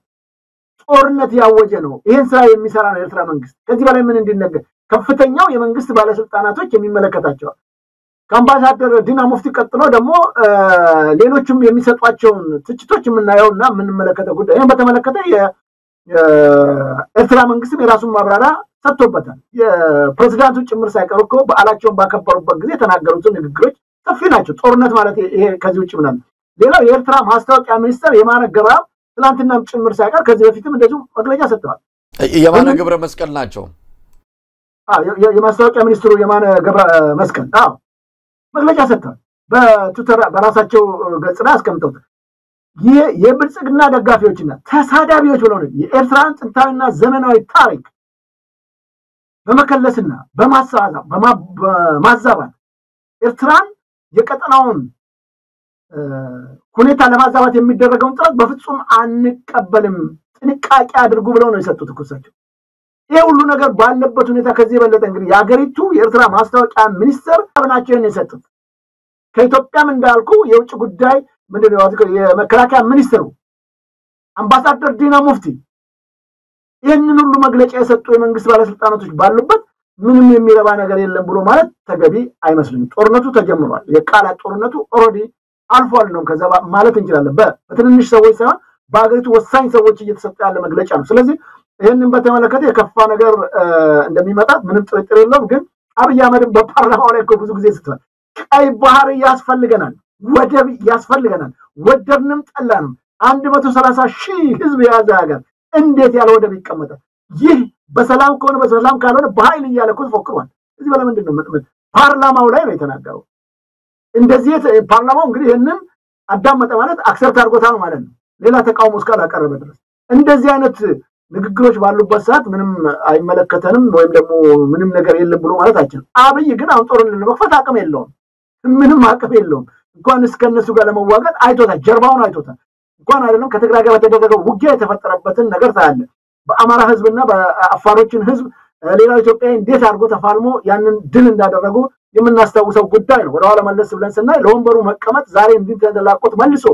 Speaker 3: ጦርነት ያወጀ ነው። ይሄን ስራ የሚሰራ ነው ኤርትራ መንግስት። ከዚህ በላይ ምን እንዲነገር ከፍተኛው የመንግስት ባለስልጣናቶች የሚመለከታቸው ከአምባሳደር ዲና ሙፍቲ ቀጥሎ ደግሞ ሌሎችም የሚሰጧቸውን ትችቶች የምናየውና የምንመለከተው ጉዳይ ይሄን በተመለከተ የኤርትራ መንግስትም የራሱን ማብራሪያ ሰጥቶበታል። የፕሬዝዳንቱ ጭምር ሳይቀሩ እኮ በዓላቸውን ባከበሩበት ጊዜ የተናገሩትን ንግግሮች ሰፊ ናቸው። ጦርነት ማለት ይሄ ከዚህ ውጭ ምናምን። ሌላው የኤርትራ ማስታወቂያ ሚኒስትር የማነ ገብረአብ ትናንትናም ጭምር ሳይቀር ከዚህ በፊትም እንደዚሁ መግለጫ ሰጥተዋል።
Speaker 2: የማነ ገብረ መስቀል ናቸው።
Speaker 3: የማስታወቂያ ሚኒስትሩ የማነ ገብረ መስቀል መግለጫ ሰጥተዋል። በትዊተር በራሳቸው ገጽ ላይ አስቀምጠውታል። የብልጽግና ደጋፊዎችና ተሳዳቢዎች ብለው ነው የኤርትራን ጥንታዊና ዘመናዊ ታሪክ በመከለስና በማዛባት ኤርትራን የቀጠናውን ሁኔታ ለማዛባት የሚደረገውን ጥረት በፍጹም አንቀበልም፣ ጥንቃቄ አድርጉ ብለው ነው የሰጡት እኮሳቸው። ይሄ ሁሉ ነገር ባለበት ሁኔታ ከዚህ የበለጠ እንግዲህ የሀገሪቱ የኤርትራ ማስታወቂያ ሚኒስትር አብናቸውን የሰጡት ከኢትዮጵያም እንዳልኩ የውጭ ጉዳይ ምንድነው የመከላከያ ሚኒስትሩ አምባሳደር ዲና ሙፍቲ ይህንን ሁሉ መግለጫ የሰጡ የመንግስት ባለስልጣናቶች ባሉበት ምንም የሚረባ ነገር የለም ብሎ ማለት ተገቢ አይመስልም። ጦርነቱ ተጀምሯል። የቃላት ጦርነቱ ኦሬዲ አልፏል ነው ከዛ ማለት እንችላለን። በትንንሽ ሰዎች ሳይሆን በአገሪቱ ወሳኝ ሰዎች እየተሰጠ ያለ መግለጫ ነው። ስለዚህ ይህንን በተመለከተ የከፋ ነገር እንደሚመጣ ምንም ጥርጥር የለውም። ግን አብይ አህመድ በፓርላማው ላይ ብዙ ጊዜ ስትል ቀይ ባህር ያስፈልገናል፣ ወደብ ያስፈልገናል፣ ወደድንም ጠላንም 130,000 ህዝብ የያዘ ሀገር እንዴት ያለ ወደብ ይቀመጣል? ይህ በሰላም ከሆነ በሰላም ካልሆነ በኃይል እያለ እኮ ተፎክሯል። እዚህ በላይ ምንድነው ፓርላማው ላይ ነው የተናገረው። እንደዚህ ፓርላማው እንግዲህ ይሄንን አዳመጠ ማለት አክሰፕት አድርጎታል ማለት ነው። ሌላ ተቃውሞ እስካላቀረበ ድረስ እንደዚህ አይነት ንግግሮች ባሉበት ሰዓት ምንም አይመለከተንም ወይም ደግሞ ምንም ነገር የለም ብሎ ማለት አይችልም። አብይ ግን አሁን ጦርነት ለመክፈት አቅም የለውም፣ ምንም አቅም የለውም። እንኳን እስከነሱ ጋር ለመዋጋት አይቶታል፣ ጀርባውን አይቶታል። እንኳን አይደለም ከትግራይ ጋር በተደረገው ውጊያ የተፈጠረበትን ነገር ታያለ። በአማራ ህዝብና በአፋሮችን ህዝብ ሌላው ኢትዮጵያዊ እንዴት አድርጎ ተፋልሞ ያንን ድል እንዳደረጉ የምናስታውሰው ጉዳይ ነው። ወደኋላ መለስ ብለን ስናይ ለወንበሩ መቀመጥ ዛሬ እንዲህ ተደላቆት መልሶ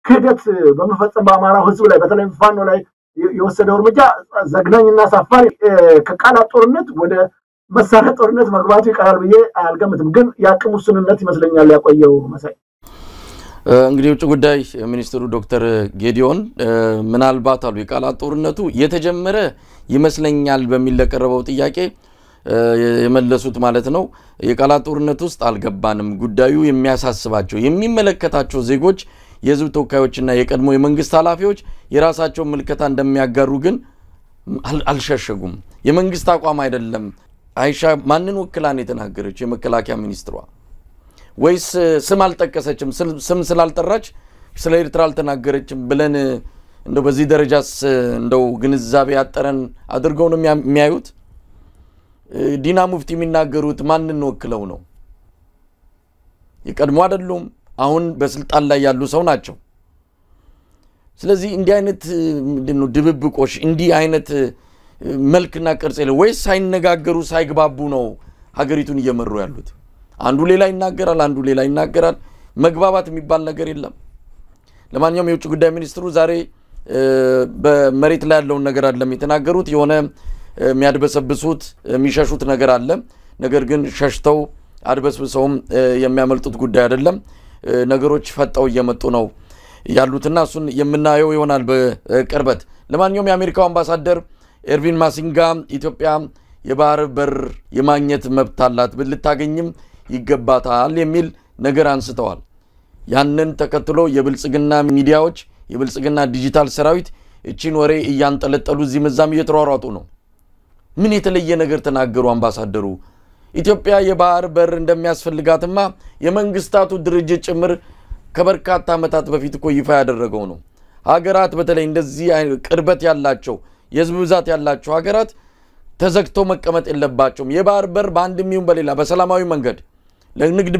Speaker 3: ክህደት በመፈጸም በአማራው ህዝብ ላይ በተለይ ፋኖ ላይ የወሰደው እርምጃ ዘግናኝና አሳፋሪ ከቃላት ጦርነት ወደ መሳሪያ ጦርነት መግባቱ ይቀራል ብዬ አልገምትም። ግን የአቅም ውስንነት ይመስለኛል ያቆየው መሳይ።
Speaker 2: እንግዲህ ውጭ ጉዳይ ሚኒስትሩ ዶክተር ጌዲዮን ምናልባት አሉ የቃላት ጦርነቱ የተጀመረ ይመስለኛል በሚል ለቀረበው ጥያቄ የመለሱት ማለት ነው። የቃላት ጦርነት ውስጥ አልገባንም፣ ጉዳዩ የሚያሳስባቸው የሚመለከታቸው ዜጎች የህዝብ ተወካዮችና የቀድሞ የመንግስት ኃላፊዎች የራሳቸው ምልከታ እንደሚያጋሩ ግን አልሸሸጉም። የመንግስት አቋም አይደለም። አይሻ ማንን ወክላን የተናገረችው የመከላከያ ሚኒስትሯ ወይስ ስም አልጠቀሰችም? ስም ስላልጠራች ስለ ኤርትራ አልተናገረችም ብለን እንደው በዚህ ደረጃስ እንደው ግንዛቤ ያጠረን አድርገው ነው የሚያዩት? ዲና ሙፍቲ የሚናገሩት ማንን ወክለው ነው? የቀድሞ አይደሉም፣ አሁን በስልጣን ላይ ያሉ ሰው ናቸው። ስለዚህ እንዲህ አይነት ምንድነው ድብብቆሽ እንዲህ አይነት መልክና ቅርጽ የለ ወይስ ሳይነጋገሩ ሳይግባቡ ነው ሀገሪቱን እየመሩ ያሉት? አንዱ ሌላ ይናገራል፣ አንዱ ሌላ ይናገራል። መግባባት የሚባል ነገር የለም። ለማንኛውም የውጭ ጉዳይ ሚኒስትሩ ዛሬ በመሬት ላይ ያለውን ነገር አይደለም የተናገሩት። የሆነ የሚያድበሰብሱት የሚሸሹት ነገር አለ። ነገር ግን ሸሽተው አድበስብሰውም የሚያመልጡት ጉዳይ አይደለም። ነገሮች ፈጣው እየመጡ ነው ያሉትና እሱን የምናየው ይሆናል በቅርበት። ለማንኛውም የአሜሪካው አምባሳደር ኤርቪን ማሲንጋ ኢትዮጵያ የባህር በር የማግኘት መብት አላት ልታገኝም ይገባታል የሚል ነገር አንስተዋል። ያንን ተከትሎ የብልጽግና ሚዲያዎች የብልጽግና ዲጂታል ሰራዊት እቺን ወሬ እያንጠለጠሉ እዚህ መዛም እየተሯሯጡ ነው። ምን የተለየ ነገር ተናገሩ አምባሳደሩ? ኢትዮጵያ የባህር በር እንደሚያስፈልጋትማ የመንግስታቱ ድርጅት ጭምር ከበርካታ ዓመታት በፊት እኮ ይፋ ያደረገው ነው። ሀገራት በተለይ እንደዚህ ቅርበት ያላቸው የህዝብ ብዛት ያላቸው ሀገራት ተዘግተው መቀመጥ የለባቸውም። የባህር በር በአንድም ይሁን በሌላ በሰላማዊ መንገድ ለንግድ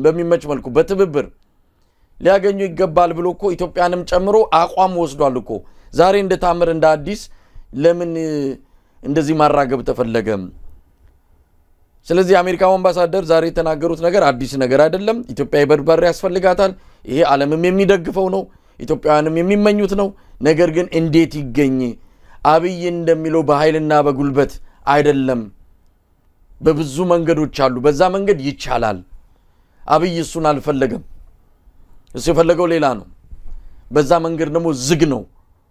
Speaker 2: በሚመች መልኩ በትብብር ሊያገኙ ይገባል ብሎ እኮ ኢትዮጵያንም ጨምሮ አቋም ወስዷል እኮ። ዛሬ እንደ ታምር እንደ አዲስ ለምን እንደዚህ ማራገብ ተፈለገ? ስለዚህ የአሜሪካው አምባሳደር ዛሬ የተናገሩት ነገር አዲስ ነገር አይደለም። ኢትዮጵያ የባህር በር ያስፈልጋታል። ይሄ ዓለምም የሚደግፈው ነው፣ ኢትዮጵያውያንም የሚመኙት ነው። ነገር ግን እንዴት ይገኝ? አብይ እንደሚለው በኃይልና በጉልበት አይደለም። በብዙ መንገዶች አሉ። በዛ መንገድ ይቻላል። አብይ እሱን አልፈለገም። እሱ የፈለገው ሌላ ነው። በዛ መንገድ ደግሞ ዝግ ነው።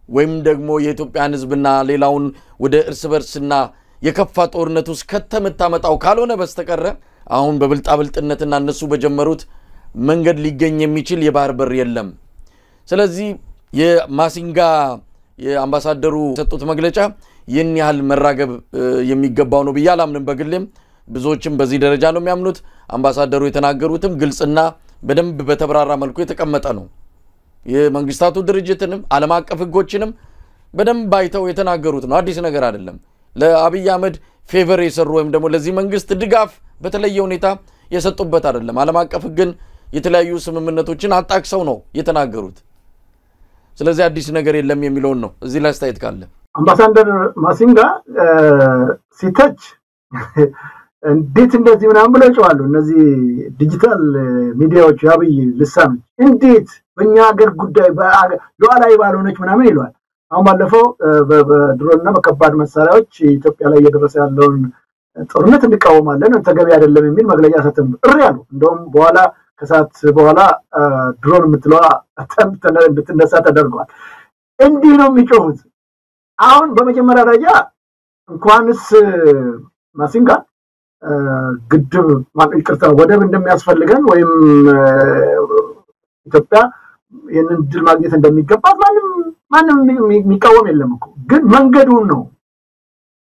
Speaker 2: ወይም ደግሞ የኢትዮጵያን ህዝብና ሌላውን ወደ እርስ በርስና የከፋ ጦርነት ውስጥ ከተመታመጣው ካልሆነ በስተቀር አሁን በብልጣብልጥነትና እነሱ በጀመሩት መንገድ ሊገኝ የሚችል የባህር በር የለም። ስለዚህ የማሲንጋ የአምባሳደሩ ሰጡት መግለጫ ይህን ያህል መራገብ የሚገባው ነው ብያላምንም በግልም ብዙዎችም በዚህ ደረጃ ነው የሚያምኑት አምባሳደሩ የተናገሩትም ግልጽና በደንብ በተብራራ መልኩ የተቀመጠ ነው የመንግስታቱ ድርጅትንም ዓለም አቀፍ ህጎችንም በደንብ አይተው የተናገሩት ነው አዲስ ነገር አይደለም ለአብይ አህመድ ፌቨር የሰሩ ወይም ደግሞ ለዚህ መንግስት ድጋፍ በተለየ ሁኔታ የሰጡበት አይደለም ዓለም አቀፍ ህግን የተለያዩ ስምምነቶችን አጣቅሰው ነው የተናገሩት ስለዚህ አዲስ ነገር የለም የሚለው ነው እዚህ ላይ አስተያየት ካለ
Speaker 3: አምባሳደር ማሲንጋ ሲተች እንዴት እንደዚህ ምናምን ብለው ይጫዋሉ እነዚህ ዲጂታል ሚዲያዎች ያብይ ልሳን እንዴት በእኛ ሀገር ጉዳይ ሉዓላዊ ባልሆነች ምናምን ይሏል አሁን ባለፈው በድሮንና በከባድ መሳሪያዎች ኢትዮጵያ ላይ እየደረሰ ያለውን ጦርነት እንቃወማለን ተገቢ አይደለም የሚል መግለጫ ሰጥተን እሪያሉ እንደውም በኋላ ከሰዓት በኋላ ድሮን የምትለዋ እንድትነሳ ተደርጓል እንዲህ ነው የሚጮሁት አሁን በመጀመሪያ ደረጃ እንኳንስ ማሲንጋ ግድብ ይቅርታ ወደብ እንደሚያስፈልገን ወይም ኢትዮጵያ ይሄንን ድል ማግኘት እንደሚገባት ማንም የሚቃወም የለም እኮ ግን መንገዱን ነው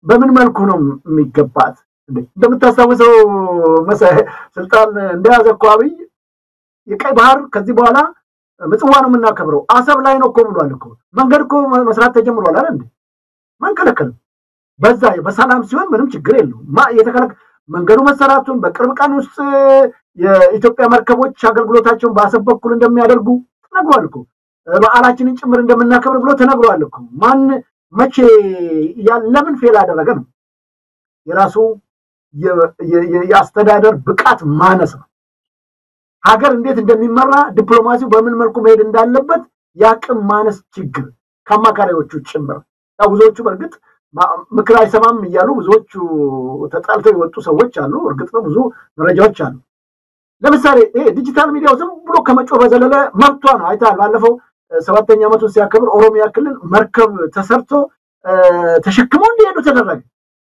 Speaker 3: በምን መልኩ ነው የሚገባት እንደምታስታውሰው ስልጣን እንደያዘ እኮ አብይ የቀይ ባህር ከዚህ በኋላ ምጽዋ ነው የምናከብረው አሰብ ላይ ነው እኮ ብሏል እኮ መንገድ እኮ መስራት ተጀምሯል አይደል ማን ከለከለ በዛ በሰላም ሲሆን ምንም ችግር የለውም የተከለከ መንገዱ መሰራቱን በቅርብ ቀን ውስጥ የኢትዮጵያ መርከቦች አገልግሎታቸውን በአሰብ በኩል እንደሚያደርጉ ተነግሯል እኮ በዓላችንን ጭምር እንደምናከብር ብሎ ተነግሯል እኮ ማን መቼ ለምን ፌል አደረገ ነው የራሱ የአስተዳደር ብቃት ማነስ ነው ሀገር እንዴት እንደሚመራ ዲፕሎማሲው በምን መልኩ መሄድ እንዳለበት ያቅም ማነስ ችግር ከማካሪዎቹ ጭምር ብዙዎቹ በርግጥ ምክር አይሰማም ይያሉ ብዙዎቹ ተጣልተው የወጡ ሰዎች አሉ እርግጥ ነው ብዙ መረጃዎች አሉ ለምሳሌ ዲጂታል ሚዲያው ዝም ብሎ ከመጮህ በዘለለ መብቷ ነው አይታል ባለፈው 7ኛ ዓመቱን ሲያከብር ኦሮሚያ ክልል መርከብ ተሰርቶ ተሸክሞ እንዲሄዱ ተደረገ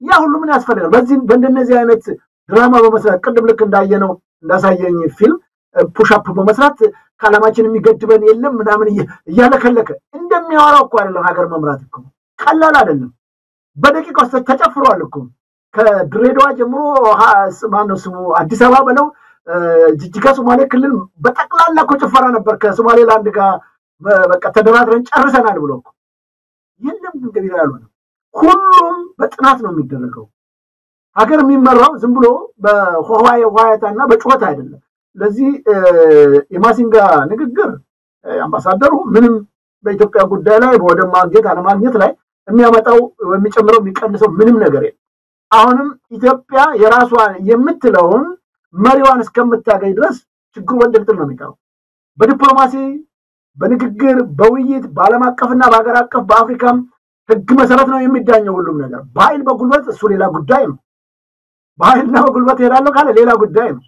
Speaker 3: ያ ሁሉ ምን ያስፈልጋል በዚህ በእንደነዚህ አይነት ድራማ በመስራት ቅድም ልክ እንዳየነው እንዳሳየኝ ፊልም ፑሽ አፕ በመስራት ካላማችን የሚገድበን የለም ምናምን እያለከለከ እንደሚያወራው እኮ አይደለም ሀገር መምራት እኮ ቀላል አይደለም በደቂቃ ውስጥ ተጨፍሯል እኮ ከድሬዳዋ ጀምሮ ማነው ስሙ አዲስ አበባ በለው ጅጅጋ ሶማሌ ክልል በጠቅላላ እኮ ጭፈራ ነበር ከሶማሌላንድ ጋር በቃ ተደራድረን ጨርሰናል ብሎ እኮ የለም እንግዲህ ያለው ሁሉም በጥናት ነው የሚደረገው ሀገር የሚመራው ዝም ብሎ በሆዋያታና በጩኸት አይደለም ለዚህ የማሲንጋ ንግግር አምባሳደሩ ምንም በኢትዮጵያ ጉዳይ ላይ ወደ ማግኘት አለማግኘት ላይ የሚያመጣው የሚጨምረው የሚቀንሰው ምንም ነገር የለም አሁንም ኢትዮጵያ የራሷን የምትለውን መሪዋን እስከምታገኝ ድረስ ችግሩ ወንደልጥል ነው የሚቀረው በዲፕሎማሲ በንግግር በውይይት በዓለም አቀፍና በአገር አቀፍ በአፍሪካም ህግ መሰረት ነው የሚዳኘው ሁሉም ነገር በኃይል በጉልበት እሱ ሌላ ጉዳይ ነው በኃይልና በጉልበት ይሄዳል ካለ ሌላ ጉዳይ ነው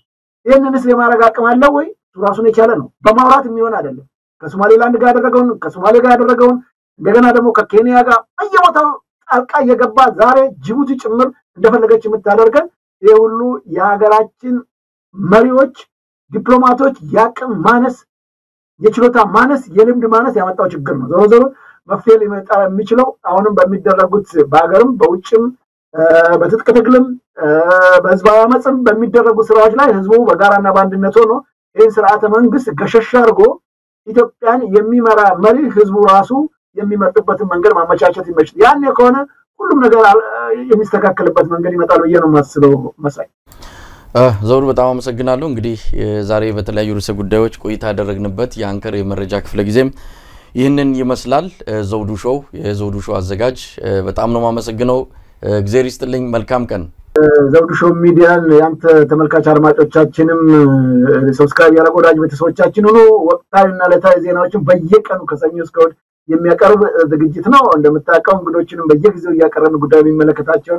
Speaker 3: ይሄንንስ ለማረግ አቅም አለው ወይ ራሱን የቻለ ነው በማውራት የሚሆን አይደለም ከሶማሌላንድ ጋር ያደረገውን ከሶማሌ ጋር ያደረገውን እንደገና ደግሞ ከኬንያ ጋር በየቦታው ጣልቃ እየገባ ዛሬ ጅቡቲ ጭምር እንደፈለገች የምታደርገን ይሄ ሁሉ የሀገራችን መሪዎች ዲፕሎማቶች ያቅም ማነስ የችሎታ ማነስ የልምድ ማነስ ያመጣው ችግር ነው ዞሮ መፍትሄ ሊመጣ የሚችለው አሁንም በሚደረጉት በአገርም በውጭም በትጥቅ ትግልም በህዝባዊ አመጽም በሚደረጉ ስራዎች ላይ ህዝቡ በጋራና በአንድነት ሆኖ ይህን ስርዓተ መንግስት ገሸሽ አድርጎ ኢትዮጵያን የሚመራ መሪ ህዝቡ ራሱ የሚመርጥበትን መንገድ ማመቻቸት ይመችል ያኔ ከሆነ ሁሉም ነገር የሚስተካከልበት መንገድ ይመጣል ብዬ ነው የማስበው መሳይ
Speaker 2: ዘውዱ በጣም አመሰግናለሁ እንግዲህ ዛሬ በተለያዩ ርዕሰ ጉዳዮች ቆይታ ያደረግንበት የአንከር የመረጃ ክፍለ ጊዜም ይህንን ይመስላል ዘውዱ ሾው የዘውዱ ሾው አዘጋጅ በጣም ነው ማመሰግነው እግዚአብሔር ይስጥልኝ መልካም ቀን
Speaker 3: ዘውዱ ሾው ሚዲያን ያንተ ተመልካች አድማጮቻችንም ሰብስክራይብ ያደርጉ ወዳጅ ቤተሰቦቻችን ሁሉ ወቅታዊና ዕለታዊ ዜናዎችን በየቀኑ ከሰኞ እስከ እሑድ የሚያቀርብ ዝግጅት ነው እንደምታውቀው እንግዶችንም በየጊዜው ያቀርበን ጉዳይ የሚመለከታቸው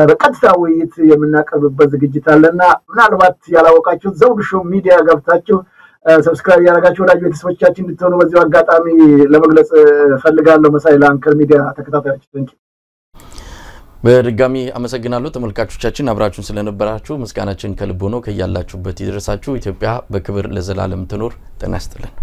Speaker 3: በቀጥታ ውይይት የምናቀርብበት ዝግጅት አለና ምናልባት ያላወቃችሁ ዘውዱ ሾው ሚዲያ ገብታችሁ ሰብስክራይብ ያደርጋችሁ ወዳጅ ቤተሰቦቻችን እንድትሆኑ በዚህ አጋጣሚ ለመግለጽ ፈልጋለሁ መሳይ ለአንከር ሚዲያ ተከታታዮች
Speaker 2: በድጋሚ አመሰግናለሁ ተመልካቾቻችን አብራችሁን ስለነበራችሁ ምስጋናችን ከልብ ሆኖ ከያላችሁበት ይድረሳችሁ ኢትዮጵያ በክብር ለዘላለም ትኖር ጤና ይስጥልን